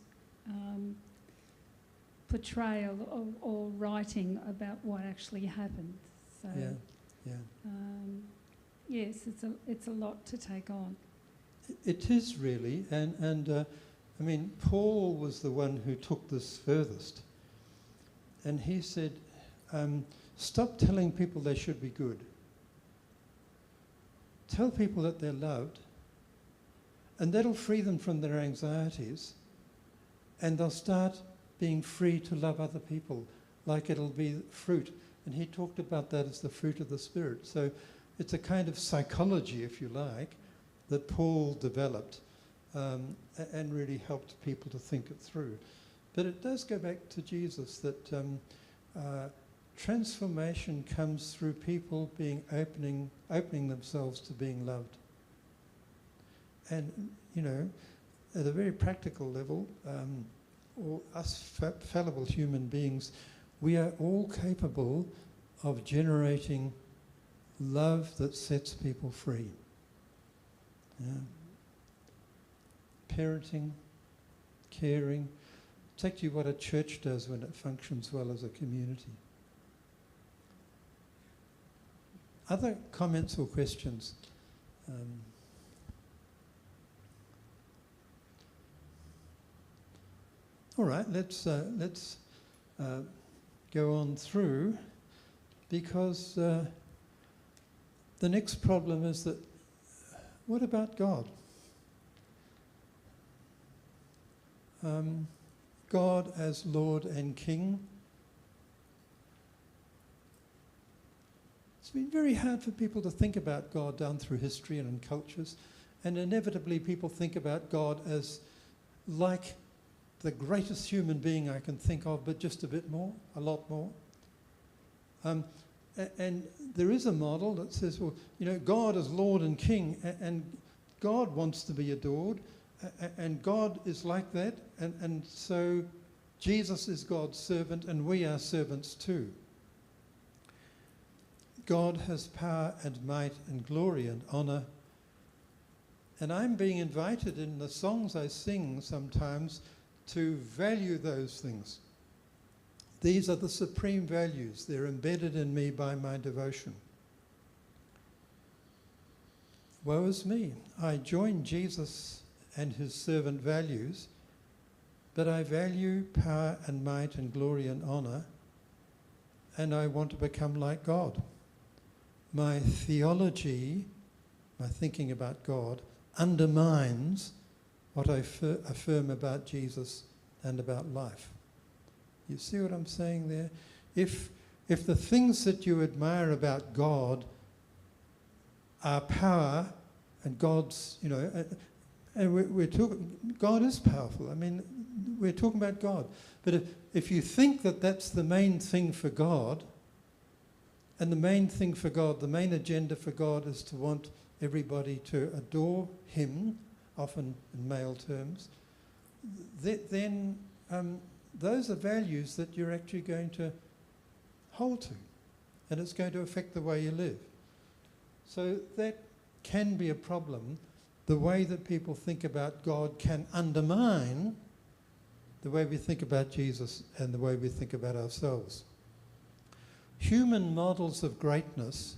portrayal or writing about what actually happened. So, yeah. yes, it's a lot to take on. It is really, and I mean, Paul was the one who took this furthest, and he said, stop telling people they should be good. Tell people that they're loved, and that'll free them from their anxieties, and they'll start being free to love other people, like it'll be fruit. And he talked about that as the fruit of the Spirit. So it's a kind of psychology, if you like, that Paul developed and really helped people to think it through. But it does go back to Jesus, that transformation comes through people being opening themselves to being loved. And, you know, at a very practical level, or us fallible human beings, we are all capable of generating love that sets people free. Yeah. Parenting, caring. It's actually what a church does when it functions well as a community. Other comments or questions? All right, let's go on through, because the next problem is that, what about God? God as Lord and King. It's been very hard for people to think about God down through history and in cultures, and inevitably people think about God as like the greatest human being I can think of, but just a bit more, a lot more. And there is a model that says, well, you know, God is Lord and King, and God wants to be adored, and God is like that, and so Jesus is God's servant, and we are servants too. God has power and might and glory and honour, and I'm being invited in the songs I sing sometimes to value those things. These are the supreme values. They're embedded in me by my devotion. Woe is me. I join Jesus and his servant values, but I value power and might and glory and honour, and I want to become like God. My theology, my thinking about God, undermines what I affirm about Jesus and about life. You see what I'm saying there? If the things that you admire about God are power, and God's, you know, and we're talking, God is powerful. I mean, we're talking about God. But if you think that that's the main thing for God, and the main thing for God, the main agenda for God is to want everybody to adore him, often in male terms, then those are values that you're actually going to hold to, and it's going to affect the way you live. So that can be a problem. The way that people think about God can undermine the way we think about Jesus and the way we think about ourselves. Human models of greatness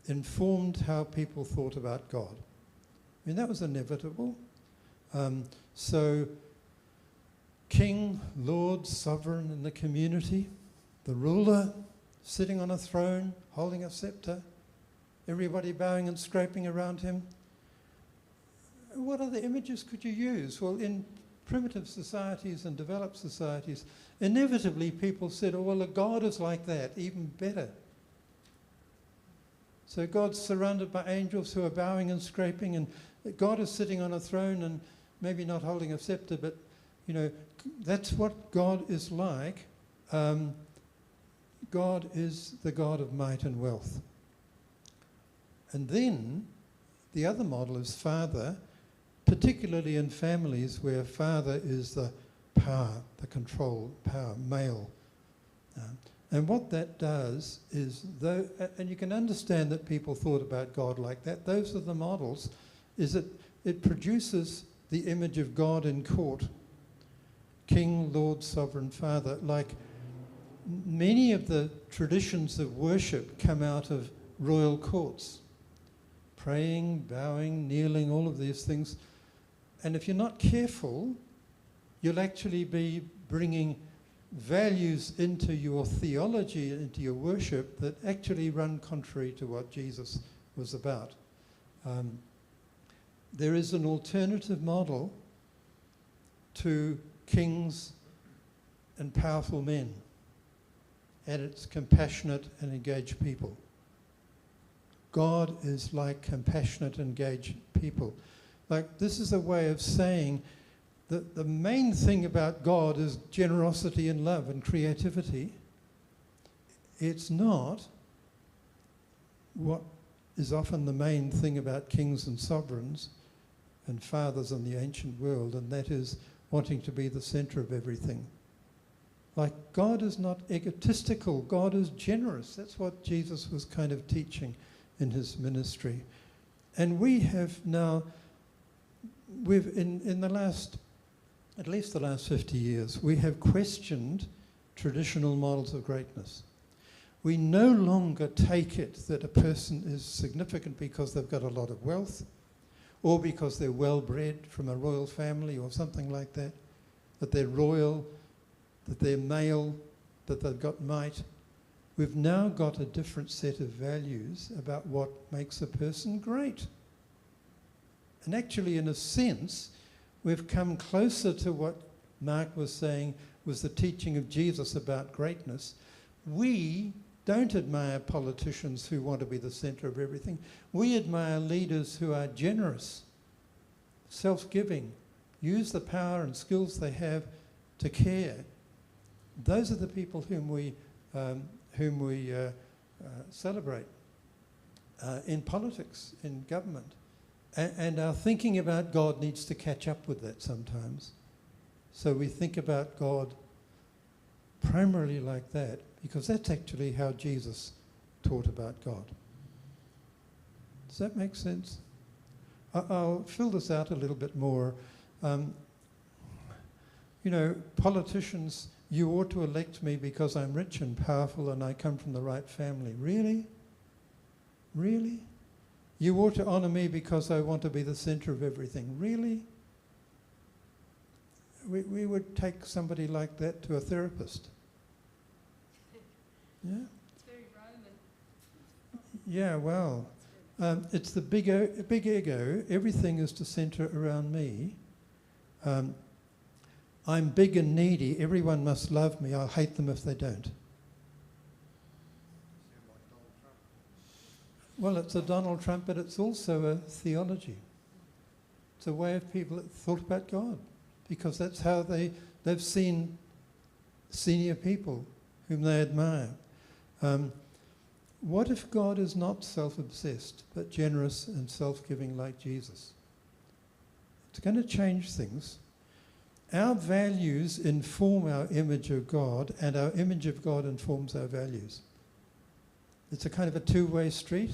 informed how people thought about God. I mean, that was inevitable. So king, lord, sovereign in the community, the ruler sitting on a throne, holding a scepter, everybody bowing and scraping around him. What other images could you use? Well, in primitive societies and developed societies, inevitably people said, oh, well, a God is like that, even better. So God's surrounded by angels who are bowing and scraping, and God is sitting on a throne and maybe not holding a scepter, but, you know, that's what God is like. God is the God of might and wealth. And then the other model is father, particularly in families where father is the power, the control power, male. And what that does is, and you can understand that people thought about God like that, those are the models, is that it produces the image of God in court. King, Lord, Sovereign, Father. Like many of the traditions of worship come out of royal courts. Praying, bowing, kneeling, all of these things. And if you're not careful, you'll actually be bringing values into your theology, into your worship, that actually run contrary to what Jesus was about. There is an alternative model to kings and powerful men, and it's compassionate and engaged people. God is like compassionate, engaged people. Like, this is a way of saying that the main thing about God is generosity and love and creativity. It's not what is often the main thing about kings and sovereigns and fathers in the ancient world, and that is wanting to be the centre of everything. Like, God is not egotistical, God is generous. That's what Jesus was kind of teaching in his ministry. And we have now, in the last, at least the last 50 years, we have questioned traditional models of greatness. We no longer take it that a person is significant because they've got a lot of wealth, or because they're well-bred from a royal family or something like that, that they're royal, that they're male, that they've got might. We've now got a different set of values about what makes a person great. And actually, in a sense, we've come closer to what Mark was saying was the teaching of Jesus about greatness. We don't admire politicians who want to be the centre of everything. We admire leaders who are generous, self-giving, use the power and skills they have to care. Those are the people whom we celebrate in politics, in government. And our thinking about God needs to catch up with that sometimes. So we think about God primarily like that, because that's actually how Jesus taught about God. Does that make sense? I'll fill this out a little bit more. You know, politicians, you ought to elect me because I'm rich and powerful and I come from the right family. Really? Really? You ought to honour me because I want to be the centre of everything. Really? We would take somebody like that to a therapist. Yeah? It's very Roman. Yeah, well, it's the big ego. Everything is to centre around me. I'm big and needy. Everyone must love me. I'll hate them if they don't. Well, it's a Donald Trump, but it's also a theology. It's a way of people that thought about God, because that's how they've seen senior people whom they admire. What if God is not self-obsessed, but generous and self-giving like Jesus? It's going to change things. Our values inform our image of God, and our image of God informs our values. It's a kind of a two-way street.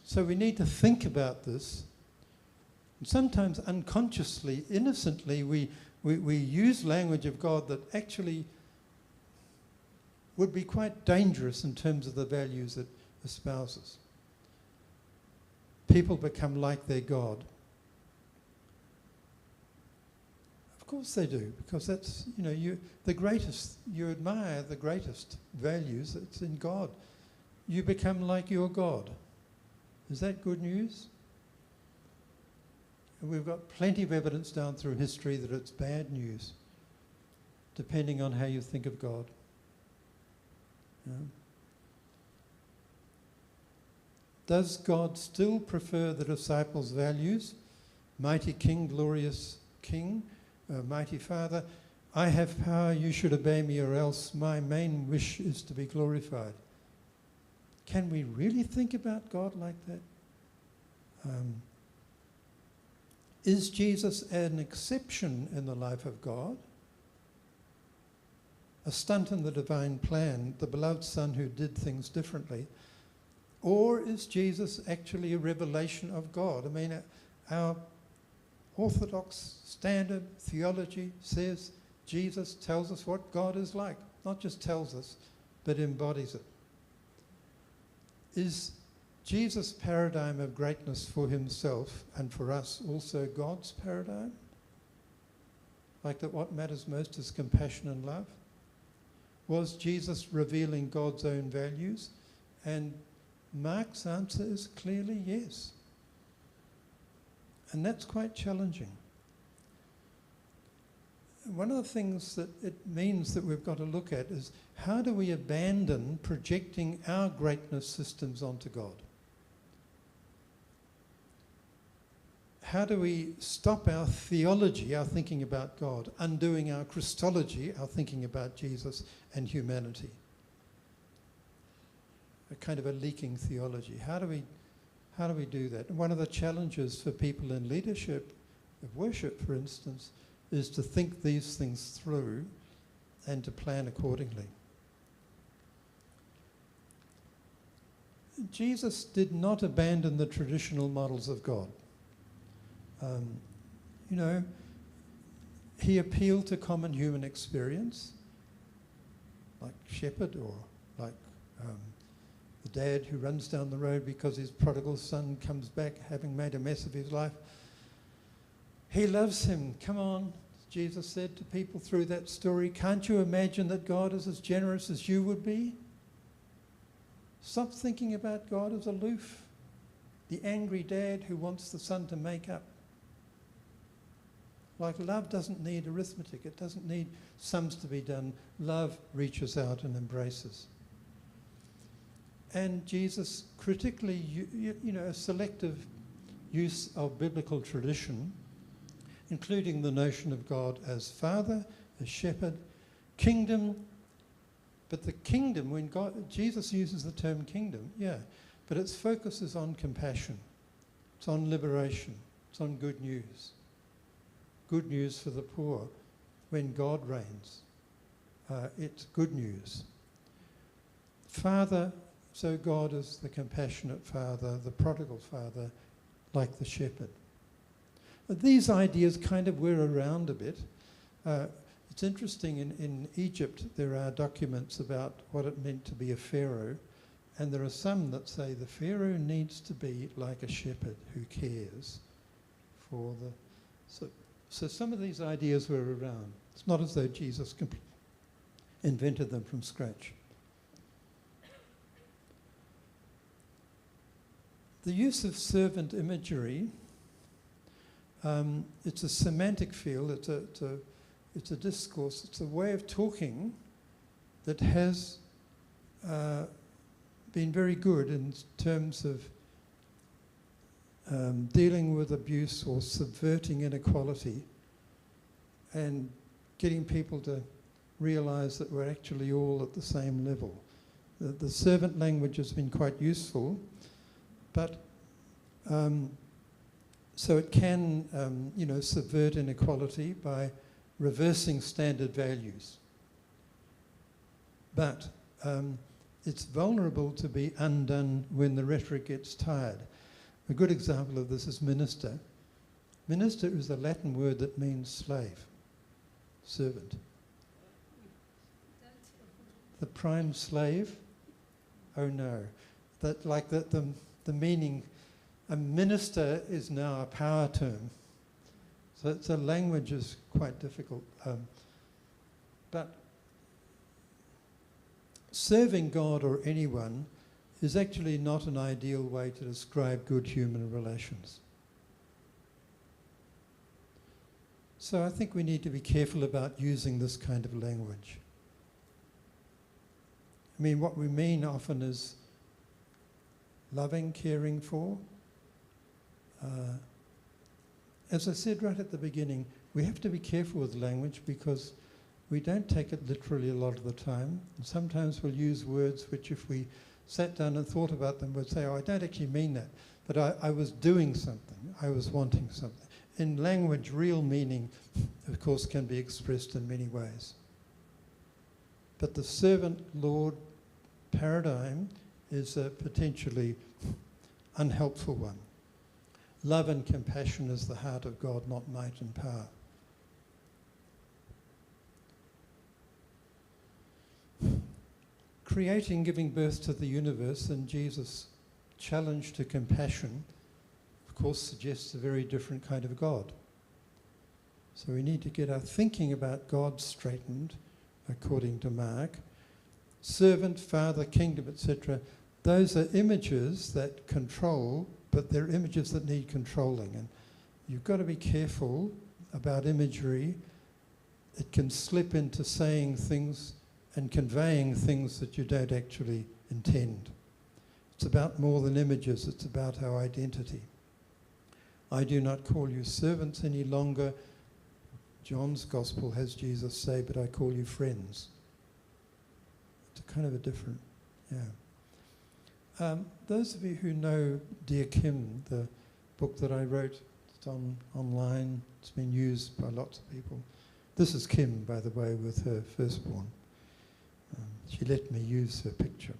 So we need to think about this. And sometimes unconsciously, innocently, we use language of God that actually would be quite dangerous in terms of the values it espouses. people become like their God. Of course they do, because that's, you admire the greatest values that's in God. You become like your God. Is that good news? And we've got plenty of evidence down through history that it's bad news, depending on how you think of God. Yeah. Does God still prefer the disciples' values? Mighty King, glorious King, mighty Father, I have power, you should obey me, or else my main wish is to be glorified. Can we really think about God like that? Is Jesus an exception in the life of God? A stunt in the divine plan, the beloved Son who did things differently? Or is Jesus actually a revelation of God? I mean, our orthodox standard theology says Jesus tells us what God is like. Not just tells us, but embodies it. Is Jesus' paradigm of greatness for himself and for us also God's paradigm? Like that what matters most is compassion and love? Was Jesus revealing God's own values? And Mark's answer is clearly yes. And that's quite challenging. One of the things that it means that we've got to look at is how do we abandon projecting our greatness systems onto God? How do we stop our theology, our thinking about God, undoing our Christology, our thinking about Jesus and humanity? A kind of a leaking theology. How do we do that? And one of the challenges for people in leadership of worship, for instance, is to think these things through and to plan accordingly. Jesus did not abandon the traditional models of God. He appealed to common human experience, like shepherd, or like the dad who runs down the road because his prodigal son comes back having made a mess of his life. He loves him. Come on, Jesus said to people through that story. Can't you imagine that God is as generous as you would be? Stop thinking about God as aloof, the angry dad who wants the son to make up. Like love doesn't need arithmetic. It doesn't need sums to be done. Love reaches out and embraces. And Jesus critically, a selective use of biblical tradition, including the notion of God as Father, as Shepherd, kingdom. But the kingdom, when Jesus uses the term kingdom, but its focus is on compassion. It's on liberation. It's on good news. Good news for the poor. When God reigns, it's good news. Father, so God is the compassionate Father, the prodigal Father, like the shepherd. These ideas kind of were around a bit. It's interesting, in Egypt there are documents about what it meant to be a pharaoh, and there are some that say the pharaoh needs to be like a shepherd who cares for the... So some of these ideas were around. It's not as though Jesus invented them from scratch. The use of servant imagery, it's a semantic field, it's a discourse, it's a way of talking that has been very good in terms of dealing with abuse or subverting inequality and getting people to realise that we're actually all at the same level. The servant language has been quite useful, but so it can subvert inequality by reversing standard values. But it's vulnerable to be undone when the rhetoric gets tired. A good example of this is minister. Minister is a Latin word that means slave, servant. The prime slave? Oh no. The meaning A minister is now a power term. So language is quite difficult. But serving God or anyone is actually not an ideal way to describe good human relations. So I think we need to be careful about using this kind of language. I mean, what we mean often is loving, caring for. As I said right at the beginning, we have to be careful with language because we don't take it literally a lot of the time. And sometimes we'll use words which if we sat down and thought about them, we'd say, oh, I don't actually mean that. But I was doing something. I was wanting something. In language, real meaning, of course, can be expressed in many ways. But the servant-Lord paradigm is a potentially unhelpful one. Love and compassion is the heart of God, not might and power. Creating, giving birth to the universe, and Jesus' challenge to compassion, of course, suggests a very different kind of God. So we need to get our thinking about God straightened, according to Mark. Servant, father, kingdom, etc. Those are images that control, but they're images that need controlling. And you've got to be careful about imagery. It can slip into saying things and conveying things that you don't actually intend. It's about more than images, it's about our identity. I do not call you servants any longer. John's Gospel has Jesus say, but I call you friends. It's a kind of a different, yeah. Those of you who know Dear Kim, the book that I wrote, it's online, it's been used by lots of people. This is Kim, by the way, with her firstborn. She let me use her picture.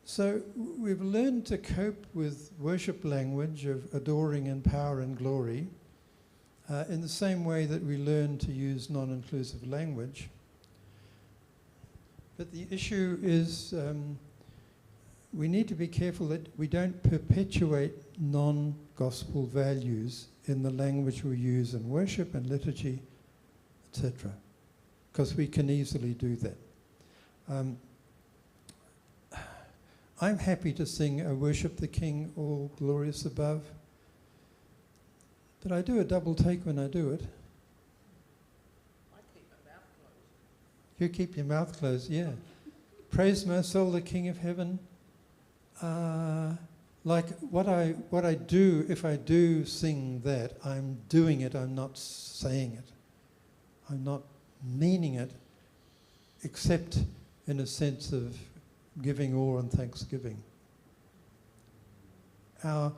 So we've learned to cope with worship language of adoring in power and glory in the same way that we learn to use non-inclusive language. But the issue is we need to be careful that we don't perpetuate non-gospel values in the language we use in worship and liturgy, etc., because we can easily do that. I'm happy to sing, O worship the King, all glorious above, but I do a double take when I do it. I keep my mouth closed. You keep your mouth closed, yeah. Praise my soul, the King of heaven. Like what I do, if I do sing that, I'm doing it, I'm not saying it. I'm not meaning it, except in a sense of giving awe and thanksgiving. Our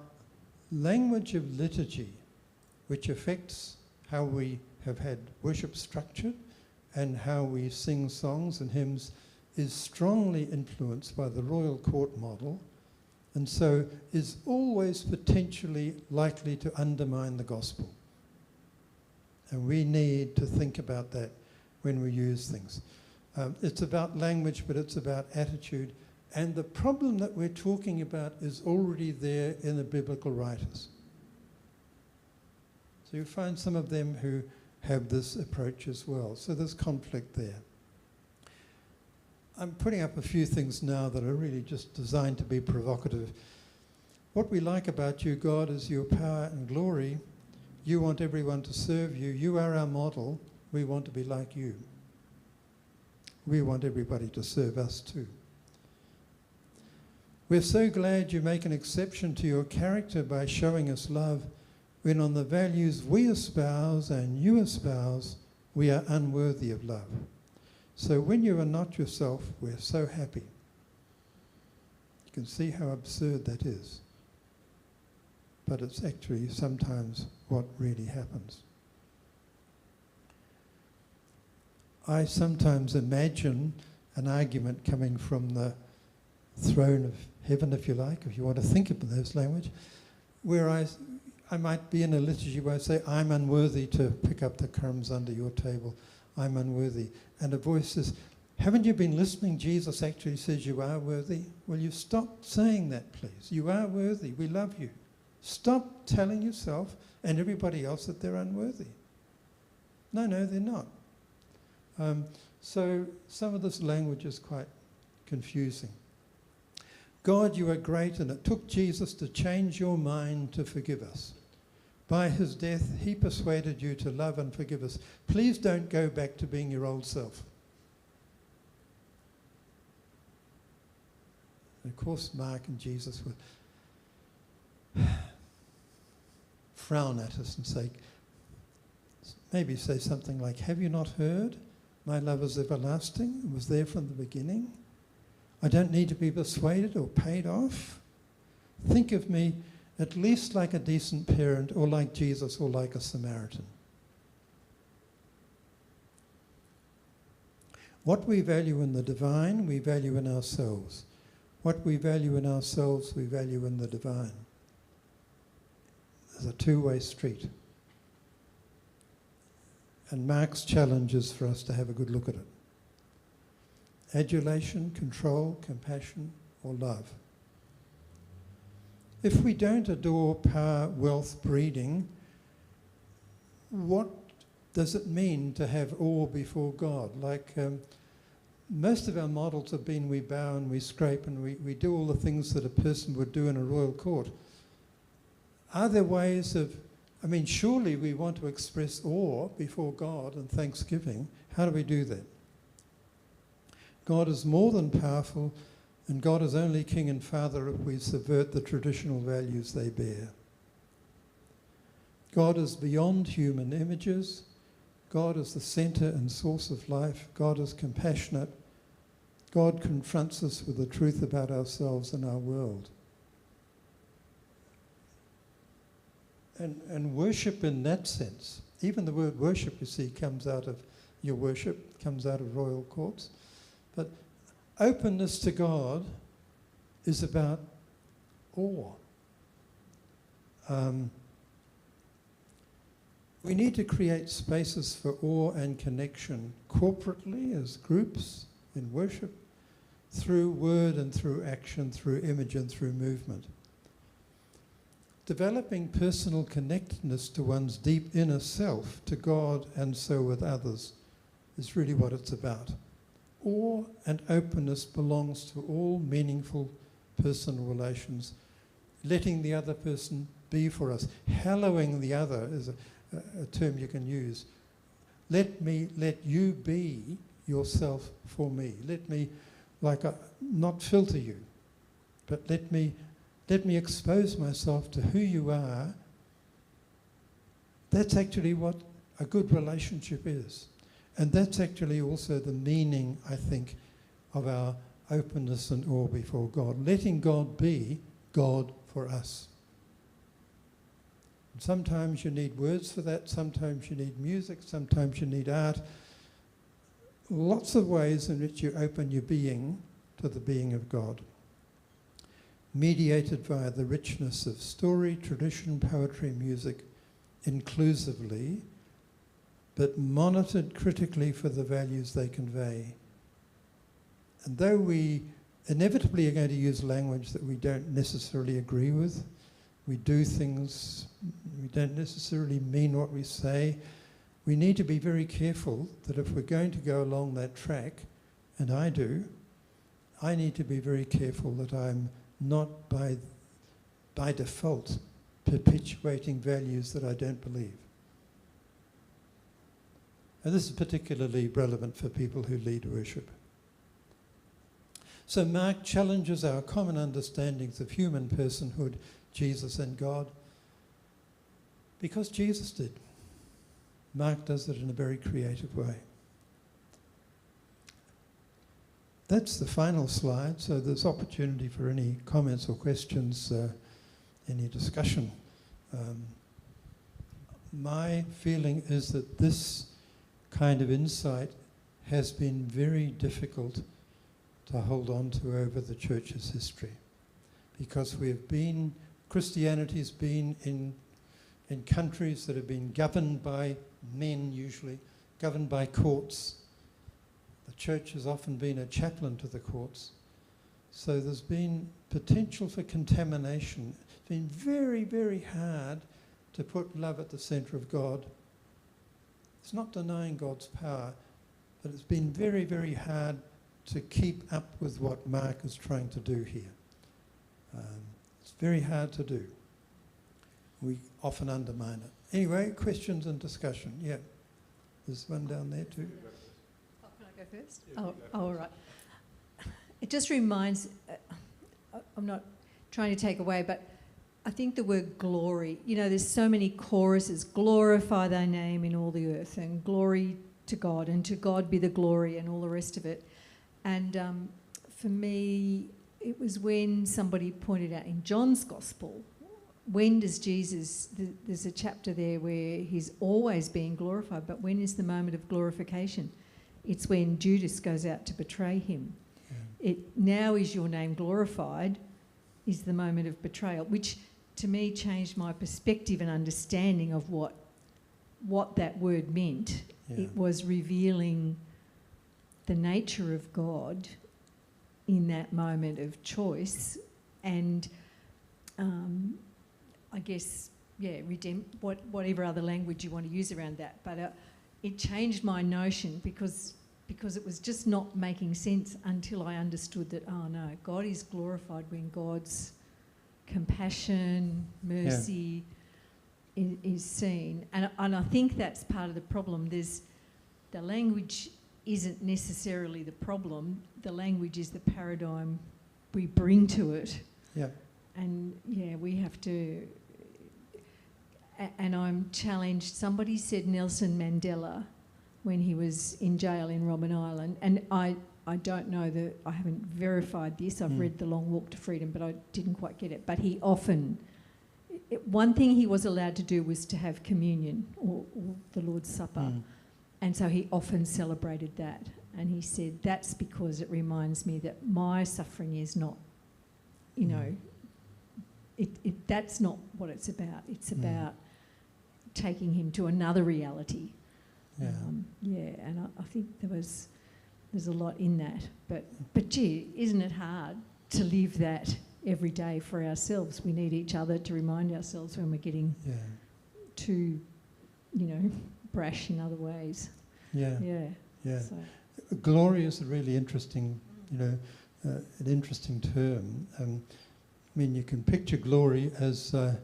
language of liturgy, which affects how we have had worship structured and how we sing songs and hymns, is strongly influenced by the royal court model, and so is always potentially likely to undermine the gospel. And we need to think about that when we use things. It's about language, but it's about attitude. And the problem that we're talking about is already there in the biblical writers. So you find some of them who have this approach as well. So there's conflict there. I'm putting up a few things now that are really just designed to be provocative. What we like about you, God, is your power and glory. You want everyone to serve you. You are our model. We want to be like you. We want everybody to serve us too. We're so glad you make an exception to your character by showing us love when on the values we espouse and you espouse, we are unworthy of love. So when you are not yourself, we're so happy. You can see how absurd that is. But it's actually sometimes what really happens. I sometimes imagine an argument coming from the throne of heaven, if you like, if you want to think of those language, where I might be in a liturgy where I say, I'm unworthy to pick up the crumbs under your table. I'm unworthy. And a voice says, Haven't you been listening? Jesus actually says you are worthy. Will you stop saying that, please? You are worthy. We love you. Stop telling yourself and everybody else that they're unworthy. No, they're not. So some of this language is quite confusing. God, you are great, and it took Jesus to change your mind to forgive us. By his death, he persuaded you to love and forgive us. Please don't go back to being your old self. And of course, Mark and Jesus would frown at us and say, maybe say something like, have you not heard? My love is everlasting. It was there from the beginning. I don't need to be persuaded or paid off. Think of me at least like a decent parent, or like Jesus, or like a Samaritan. What we value in the divine, we value in ourselves. What we value in ourselves, we value in the divine. There's a two-way street. And Mark's challenge is for us to have a good look at it. Adulation, control, compassion, or love. If we don't adore power, wealth, breeding, what does it mean to have awe before God? Like most of our models have been we bow and we scrape and we do all the things that a person would do in a royal court. Are there ways of, surely we want to express awe before God and thanksgiving. How do we do that? God is more than powerful, and God is only King and Father if we subvert the traditional values they bear. God is beyond human images. God is the centre and source of life. God is compassionate. God confronts us with the truth about ourselves and our world. And worship in that sense, even the word worship, you see, comes out of your worship, comes out of royal courts. But openness to God is about awe. We need to create spaces for awe and connection corporately as groups in worship, through word and through action, through image and through movement. Developing personal connectedness to one's deep inner self, to God and so with others, is really what it's about. Awe and openness belongs to all meaningful personal relations. Letting the other person be for us. Hallowing the other is a term you can use. Let you be yourself for me. Let me, not filter you, but let me expose myself to who you are. That's actually what a good relationship is. And that's actually also the meaning, I think, of our openness and awe before God. Letting God be God for us. And sometimes you need words for that, sometimes you need music, sometimes you need art. Lots of ways in which you open your being to the being of God. Mediated via the richness of story, tradition, poetry, music, inclusively, but monitored critically for the values they convey. And though we inevitably are going to use language that we don't necessarily agree with, we do things, we don't necessarily mean what we say, we need to be very careful that if we're going to go along that track, and I do, I need to be very careful that I'm not by default perpetuating values that I don't believe. And this is particularly relevant for people who lead worship. So Mark challenges our common understandings of human personhood, Jesus and God, because Jesus did. Mark does it in a very creative way. That's the final slide, so there's opportunity for any comments or questions, any discussion. My feeling is that this kind of insight has been very difficult to hold on to over the church's history, because Christianity's been in countries that have been governed by men, usually, governed by courts. The church has often been a chaplain to the courts. So there's been potential for contamination. It's been very, very hard to put love at the centre of God. It's not denying God's power, but it's been very, very hard to keep up with what Mark is trying to do here. It's very hard to do. We often undermine it. Anyway, questions and discussion. Yeah. There's one down there too. Oh, can I go first? All right. It just reminds, I'm not trying to take away, but I think the word glory, you know, there's so many choruses, glorify thy name in all the earth, and glory to God, and to God be the glory, and all the rest of it. And for me, it was when somebody pointed out in John's Gospel, when does Jesus, there's a chapter there where he's always being glorified, but when is the moment of glorification? It's when Judas goes out to betray him. Yeah. Now is your name glorified is the moment of betrayal, which to me changed my perspective and understanding of what that word meant. Yeah. It was revealing the nature of God in that moment of choice, and I guess, yeah, whatever other language you want to use around that. But it changed my notion because it was just not making sense until I understood that, oh no, God is glorified when God's compassion, mercy is seen. And I think that's part of the problem. The language isn't necessarily the problem. The language is the paradigm we bring to it. Yeah. And yeah, we have to, and I'm challenged. Somebody said Nelson Mandela when he was in jail in Robben Island, and I don't know I haven't verified this. I've read The Long Walk to Freedom, but I didn't quite get it. But he often, one thing he was allowed to do was to have communion or the Lord's Supper. And so he often celebrated that. And he said, that's because it reminds me that my suffering is not, you know, that's not what it's about. It's about taking him to another reality. Yeah. And I think there's a lot in that. But gee, isn't it hard to live that every day for ourselves? We need each other to remind ourselves when we're getting too, you know, brash in other ways. Yeah. Yeah. Yeah. So. Glory is a really interesting, you know, an interesting term. I mean, you can picture glory as, you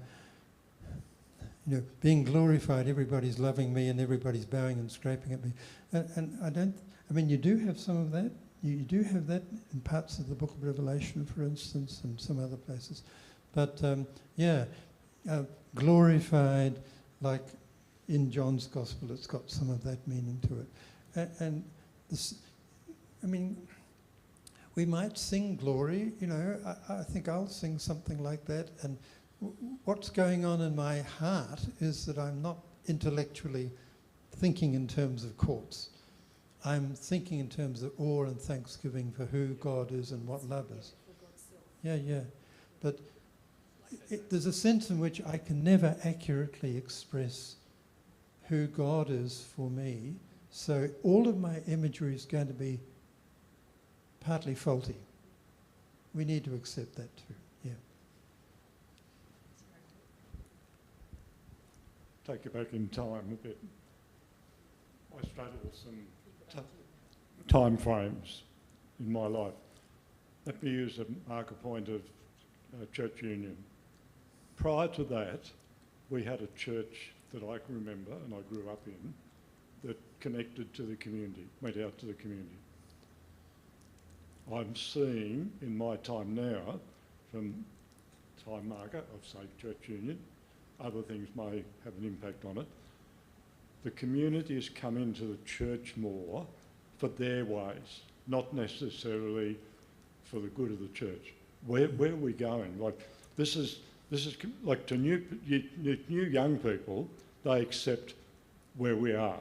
know, being glorified. Everybody's loving me and everybody's bowing and scraping at me. And I mean, you do have some of that. You do have that in parts of the Book of Revelation, for instance, and some other places. But glorified, like in John's Gospel, it's got some of that meaning to it. And this, I mean, we might sing glory, you know, I think I'll sing something like that. And what's going on in my heart is that I'm not intellectually thinking in terms of courts. I'm thinking in terms of awe and thanksgiving for who God is and what love is. Yeah. But there's a sense in which I can never accurately express who God is for me. So all of my imagery is going to be partly faulty. We need to accept that too, yeah. Take you back in time a bit. I straddle some time frames in my life. Let me use a marker point of church union. Prior to that, we had a church that I can remember and I grew up in that connected to the community, went out to the community. I'm seeing in my time now, from time marker of, say, church union, other things may have an impact on it, the community has come into the church more for their ways, not necessarily for the good of the church. Where are we going? Like, this is like to new young people, they accept where we are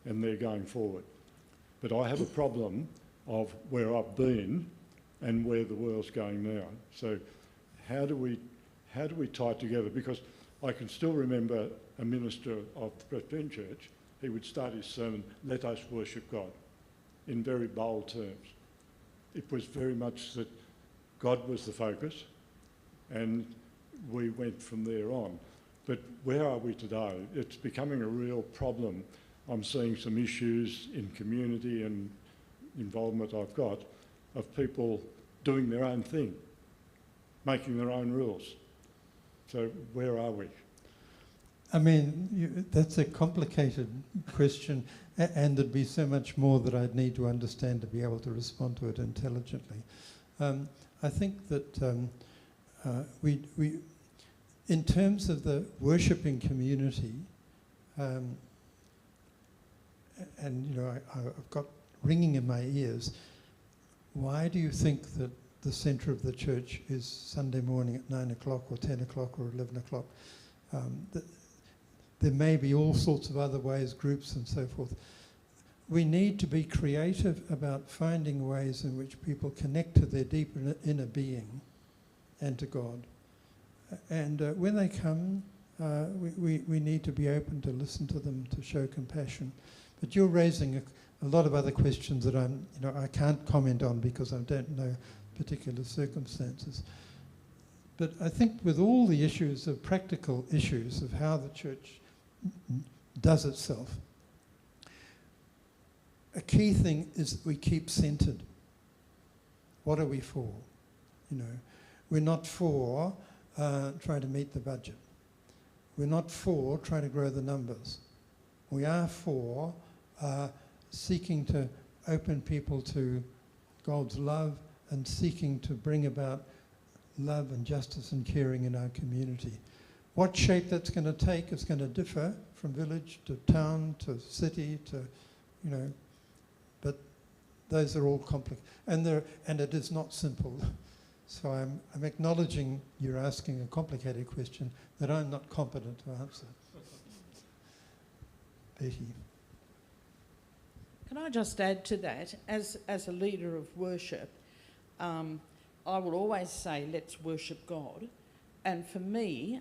and they're going forward. But I have a problem of where I've been and where the world's going now. So how do we tie it together? Because I can still remember a minister of the Presbyterian Church, he would start his sermon, let us worship God. in very bold terms. It was very much that God was the focus and we went from there on. But where are we today? It's becoming a real problem. I'm seeing some issues in community and involvement I've got of people doing their own thing, making their own rules. So where are we? I mean, that's a complicated question, and there'd be so much more that I'd need to understand to be able to respond to it intelligently. I think that we, in terms of the worshipping community, and you know, I've got ringing in my ears. Why do you think that the centre of the church is Sunday morning at 9 o'clock or 10 o'clock or 11 o'clock? There may be all sorts of other ways, groups and so forth. We need to be creative about finding ways in which people connect to their deep inner being and to God. And when they come, we need to be open to listen to them, to show compassion. But you're raising a lot of other questions that I can't comment on because I don't know particular circumstances. But I think with all the issues of practical issues of how the church does itself, a key thing is that we keep centred. What are we for? You know, we're not for trying to meet the budget. We're not for trying to grow the numbers. We are for seeking to open people to God's love and seeking to bring about love and justice and caring in our community. What shape that's going to take is going to differ from village to town to city to, you know, but those are all complicated. And it is not simple. So I'm acknowledging you're asking a complicated question that I'm not competent to answer. Betty. Can I just add to that, as a leader of worship, I will always say, let's worship God. And for me,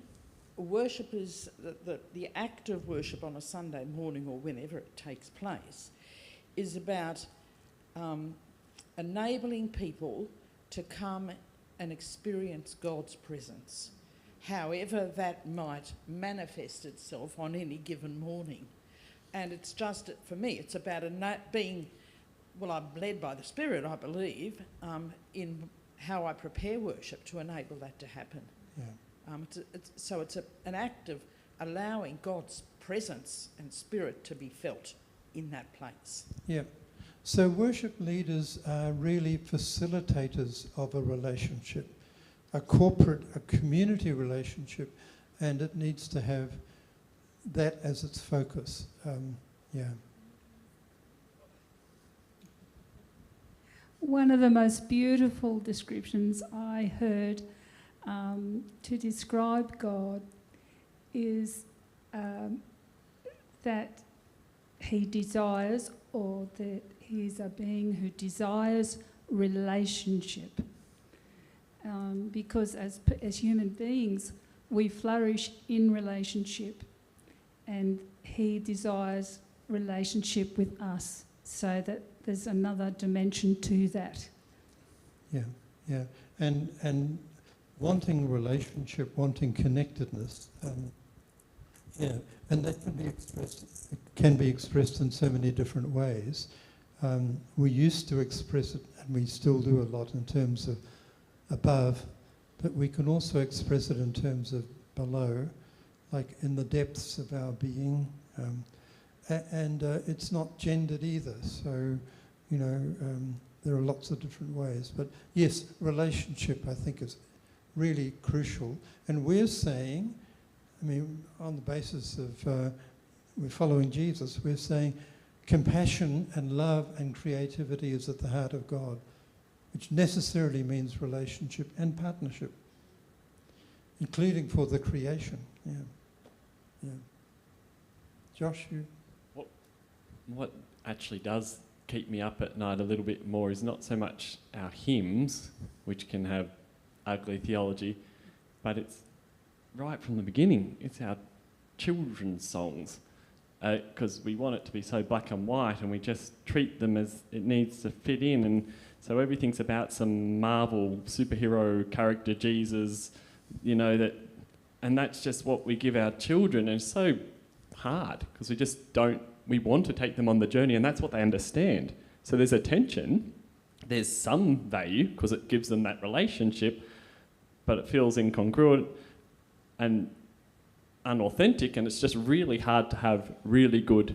worship is the act of worship on a Sunday morning or whenever it takes place is about enabling people to come and experience God's presence, however that might manifest itself on any given morning. And it's just, for me, it's about being, well, I'm led by the Spirit, I believe, in how I prepare worship to enable that to happen. Yeah. So it's an act of allowing God's presence and Spirit to be felt in that place. Yeah. So worship leaders are really facilitators of a relationship, a corporate, a community relationship, and it needs to have that as its focus. Yeah. One of the most beautiful descriptions I heard to describe God is that he desires, or that he is a being who desires relationship. Because as human beings, we flourish in relationship, and he desires relationship with us, so that there's another dimension to that. Yeah, yeah. And wanting relationship, wanting connectedness, yeah, and that can be expressed in so many different ways. We used to express it, and we still do a lot in terms of above, but we can also express it in terms of below, like in the depths of our being. And it's not gendered either, so, you know, there are lots of different ways. But yes, relationship, I think, is really crucial. And we're saying, I mean, on the basis of we're following Jesus, we're saying compassion and love and creativity is at the heart of God, which necessarily means relationship and partnership, including for the creation. Yeah, yeah. Josh, you? What actually does keep me up at night a little bit more is not so much our hymns, which can have ugly theology, but it's right from the beginning. It's our children's songs. because we want it to be so black and white, and we just treat them as it needs to fit in, and so everything's about some Marvel superhero character Jesus, you know, and that's just what we give our children, and it's so hard because we want to take them on the journey, and that's what they understand. So there's a tension, there's some value because it gives them that relationship, but it feels incongruent and unauthentic, and it's just really hard to have really good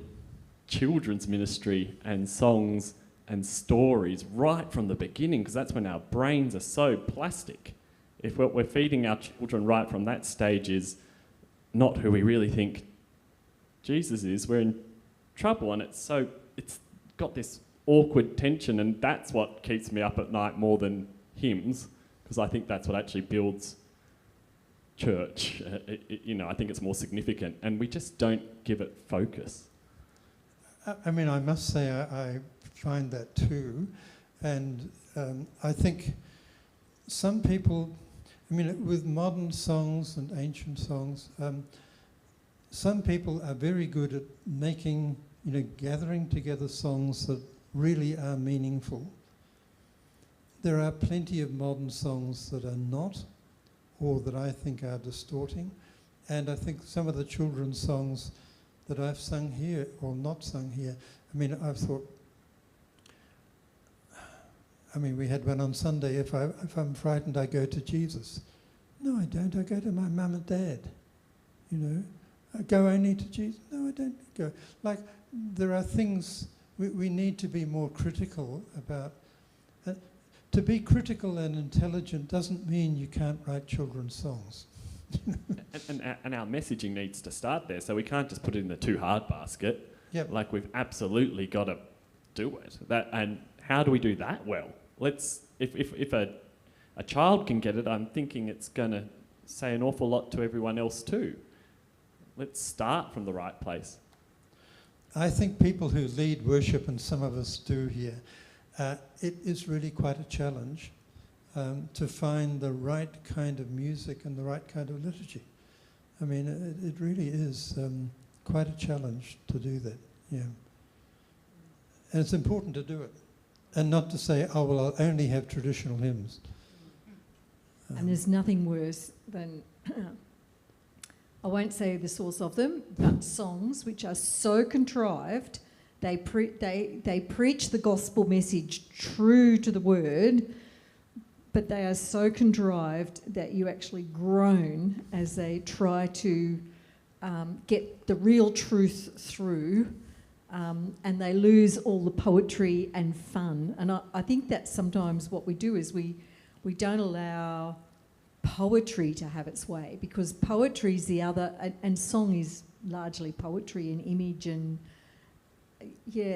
children's ministry and songs and stories right from the beginning, because that's when our brains are so plastic. If what we're feeding our children right from that stage is not who we really think Jesus is, we're in trouble, and it's got this awkward tension, and that's what keeps me up at night more than hymns, because I think that's what actually builds church. I think it's more significant, and we just don't give it focus. I mean, I must say I find that too, and I think some people, I mean, with modern songs and ancient songs, some people are very good at making, gathering together songs that really are meaningful. There are plenty of modern songs that are not, or that I think are distorting, and I think some of the children's songs that I've sung here or not sung here, I mean, I've thought, we had one on Sunday, if I'm frightened, I go to Jesus. No, I don't, I go to my mum and dad, I go only to Jesus. No, I don't go. Like, there are things we need to be more critical about. To be critical and intelligent doesn't mean you can't write children's songs. and our messaging needs to start there, so we can't just put it in the too hard basket. Yep. Like, we've absolutely got to do it. And how do we do that well? If a child can get it, I'm thinking it's going to say an awful lot to everyone else too. Let's start from the right place. I think people who lead worship, and some of us do here, it is really quite a challenge to find the right kind of music and the right kind of liturgy. I mean, it really is quite a challenge to do that, yeah. And it's important to do it, and not to say, oh, well, I'll only have traditional hymns. And there's nothing worse than, I won't say the source of them, but songs which are so contrived, they preach the gospel message true to the word, but they are so contrived that you actually groan as they try to get the real truth through, and they lose all the poetry and fun. And I think that's sometimes what we do is we don't allow poetry to have its way, because poetry is the other, and song is largely poetry and image and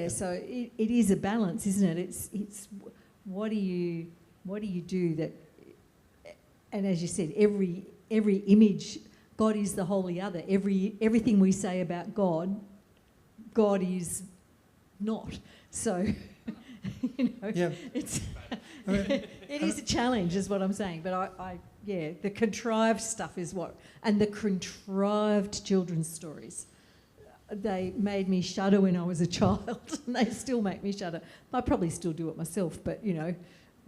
so it is a balance, isn't it? It's what do you do that, and as you said, every image, God is the wholly other. Everything we say about God is not. So it's it is a challenge, is what I'm saying. But the contrived stuff is what, and the contrived children's stories. They made me shudder when I was a child, and they still make me shudder. I probably still do it myself, but, I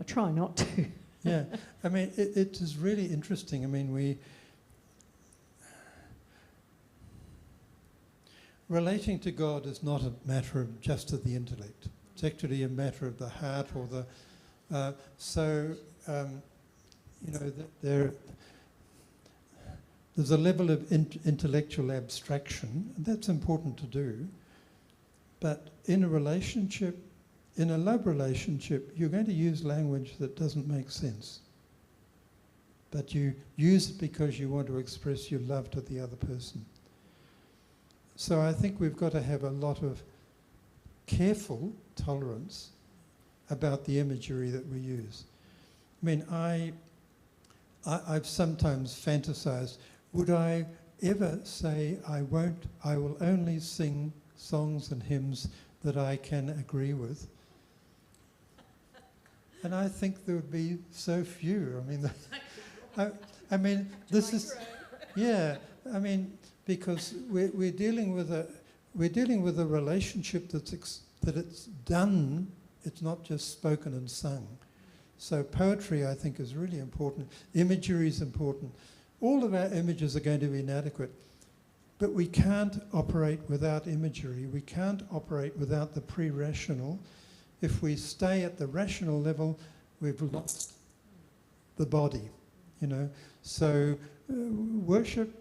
try not to. Yeah, I mean, it is really interesting. I mean, relating to God is not a matter of just of the intellect. It's actually a matter of the heart, or the... There's a level of intellectual abstraction, and that's important to do. But in a relationship, in a love relationship, you're going to use language that doesn't make sense. But you use it because you want to express your love to the other person. So I think we've got to have a lot of careful tolerance about the imagery that we use. I mean, I've sometimes fantasized, would I ever say I will only sing songs and hymns that I can agree with? And I think there would be so few. I mean, this is, yeah, I mean, because we're dealing with we're dealing with a relationship that it's done, it's not just spoken and sung. So poetry, I think, is really important. Imagery is important. All of our images are going to be inadequate, but we can't operate without imagery. We can't operate without the pre-rational. If we stay at the rational level, we've lost the body, you know. So worship,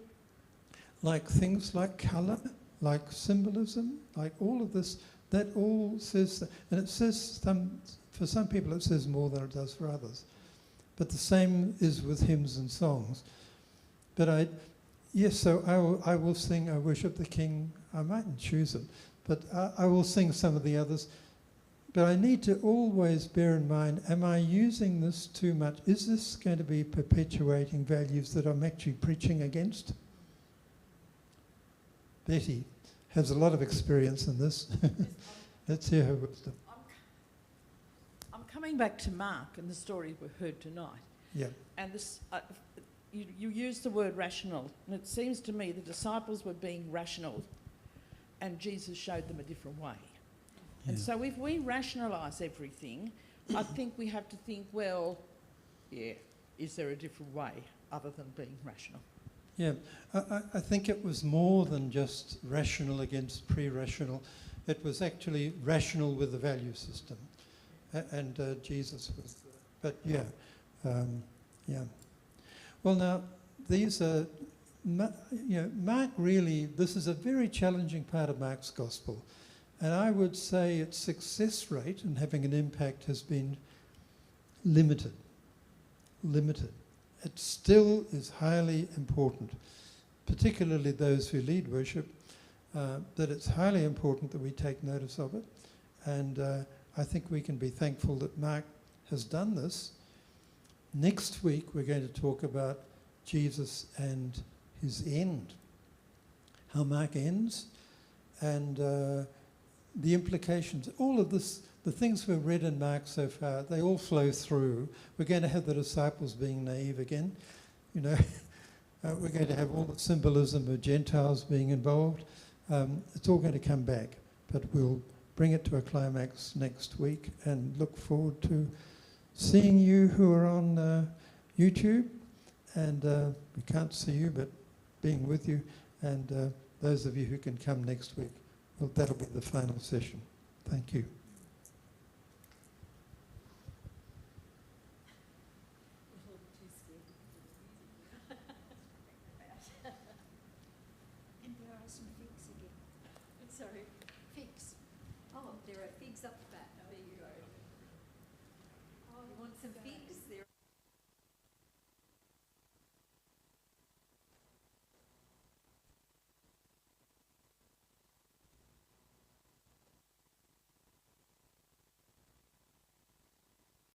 like things like colour, like symbolism, like all of this, that all says, and it says for some people it says more than it does for others. But the same is with hymns and songs. But so I will sing I Worship the King. I mightn't choose it, but I will sing some of the others. But I need to always bear in mind, am I using this too much? Is this going to be perpetuating values that I'm actually preaching against? Betty has a lot of experience in this. Let's hear her wisdom. I'm coming back to Mark and the story we heard tonight. Yeah. And this, you used the word rational, and it seems to me the disciples were being rational, and Jesus showed them a different way. And so if we rationalise everything, I think we have to think, well, yeah, is there a different way other than being rational? Yeah, I think it was more than just rational against pre-rational. It was actually rational with the value system. And Jesus was, but yeah. Well, now, these are, Mark really, this is a very challenging part of Mark's gospel. And I would say its success rate in having an impact has been limited. It still is highly important, particularly those who lead worship, that it's highly important that we take notice of it. And I think we can be thankful that Mark has done this. Next week, we're going to talk about Jesus and his end, how Mark ends, and the implications. All of this, the things we've read in Mark so far, they all flow through. We're going to have the disciples being naive again. You know, we're going to have all the symbolism of Gentiles being involved. It's all going to come back, but we'll bring it to a climax next week and look forward to seeing you who are on YouTube. And we can't see you, but being with you. And those of you who can come next week. Well, that'll be the final session. Thank you. And there are some figs again. Sorry, figs. Oh, there are figs up the back. There you go. Oh, you want some figs?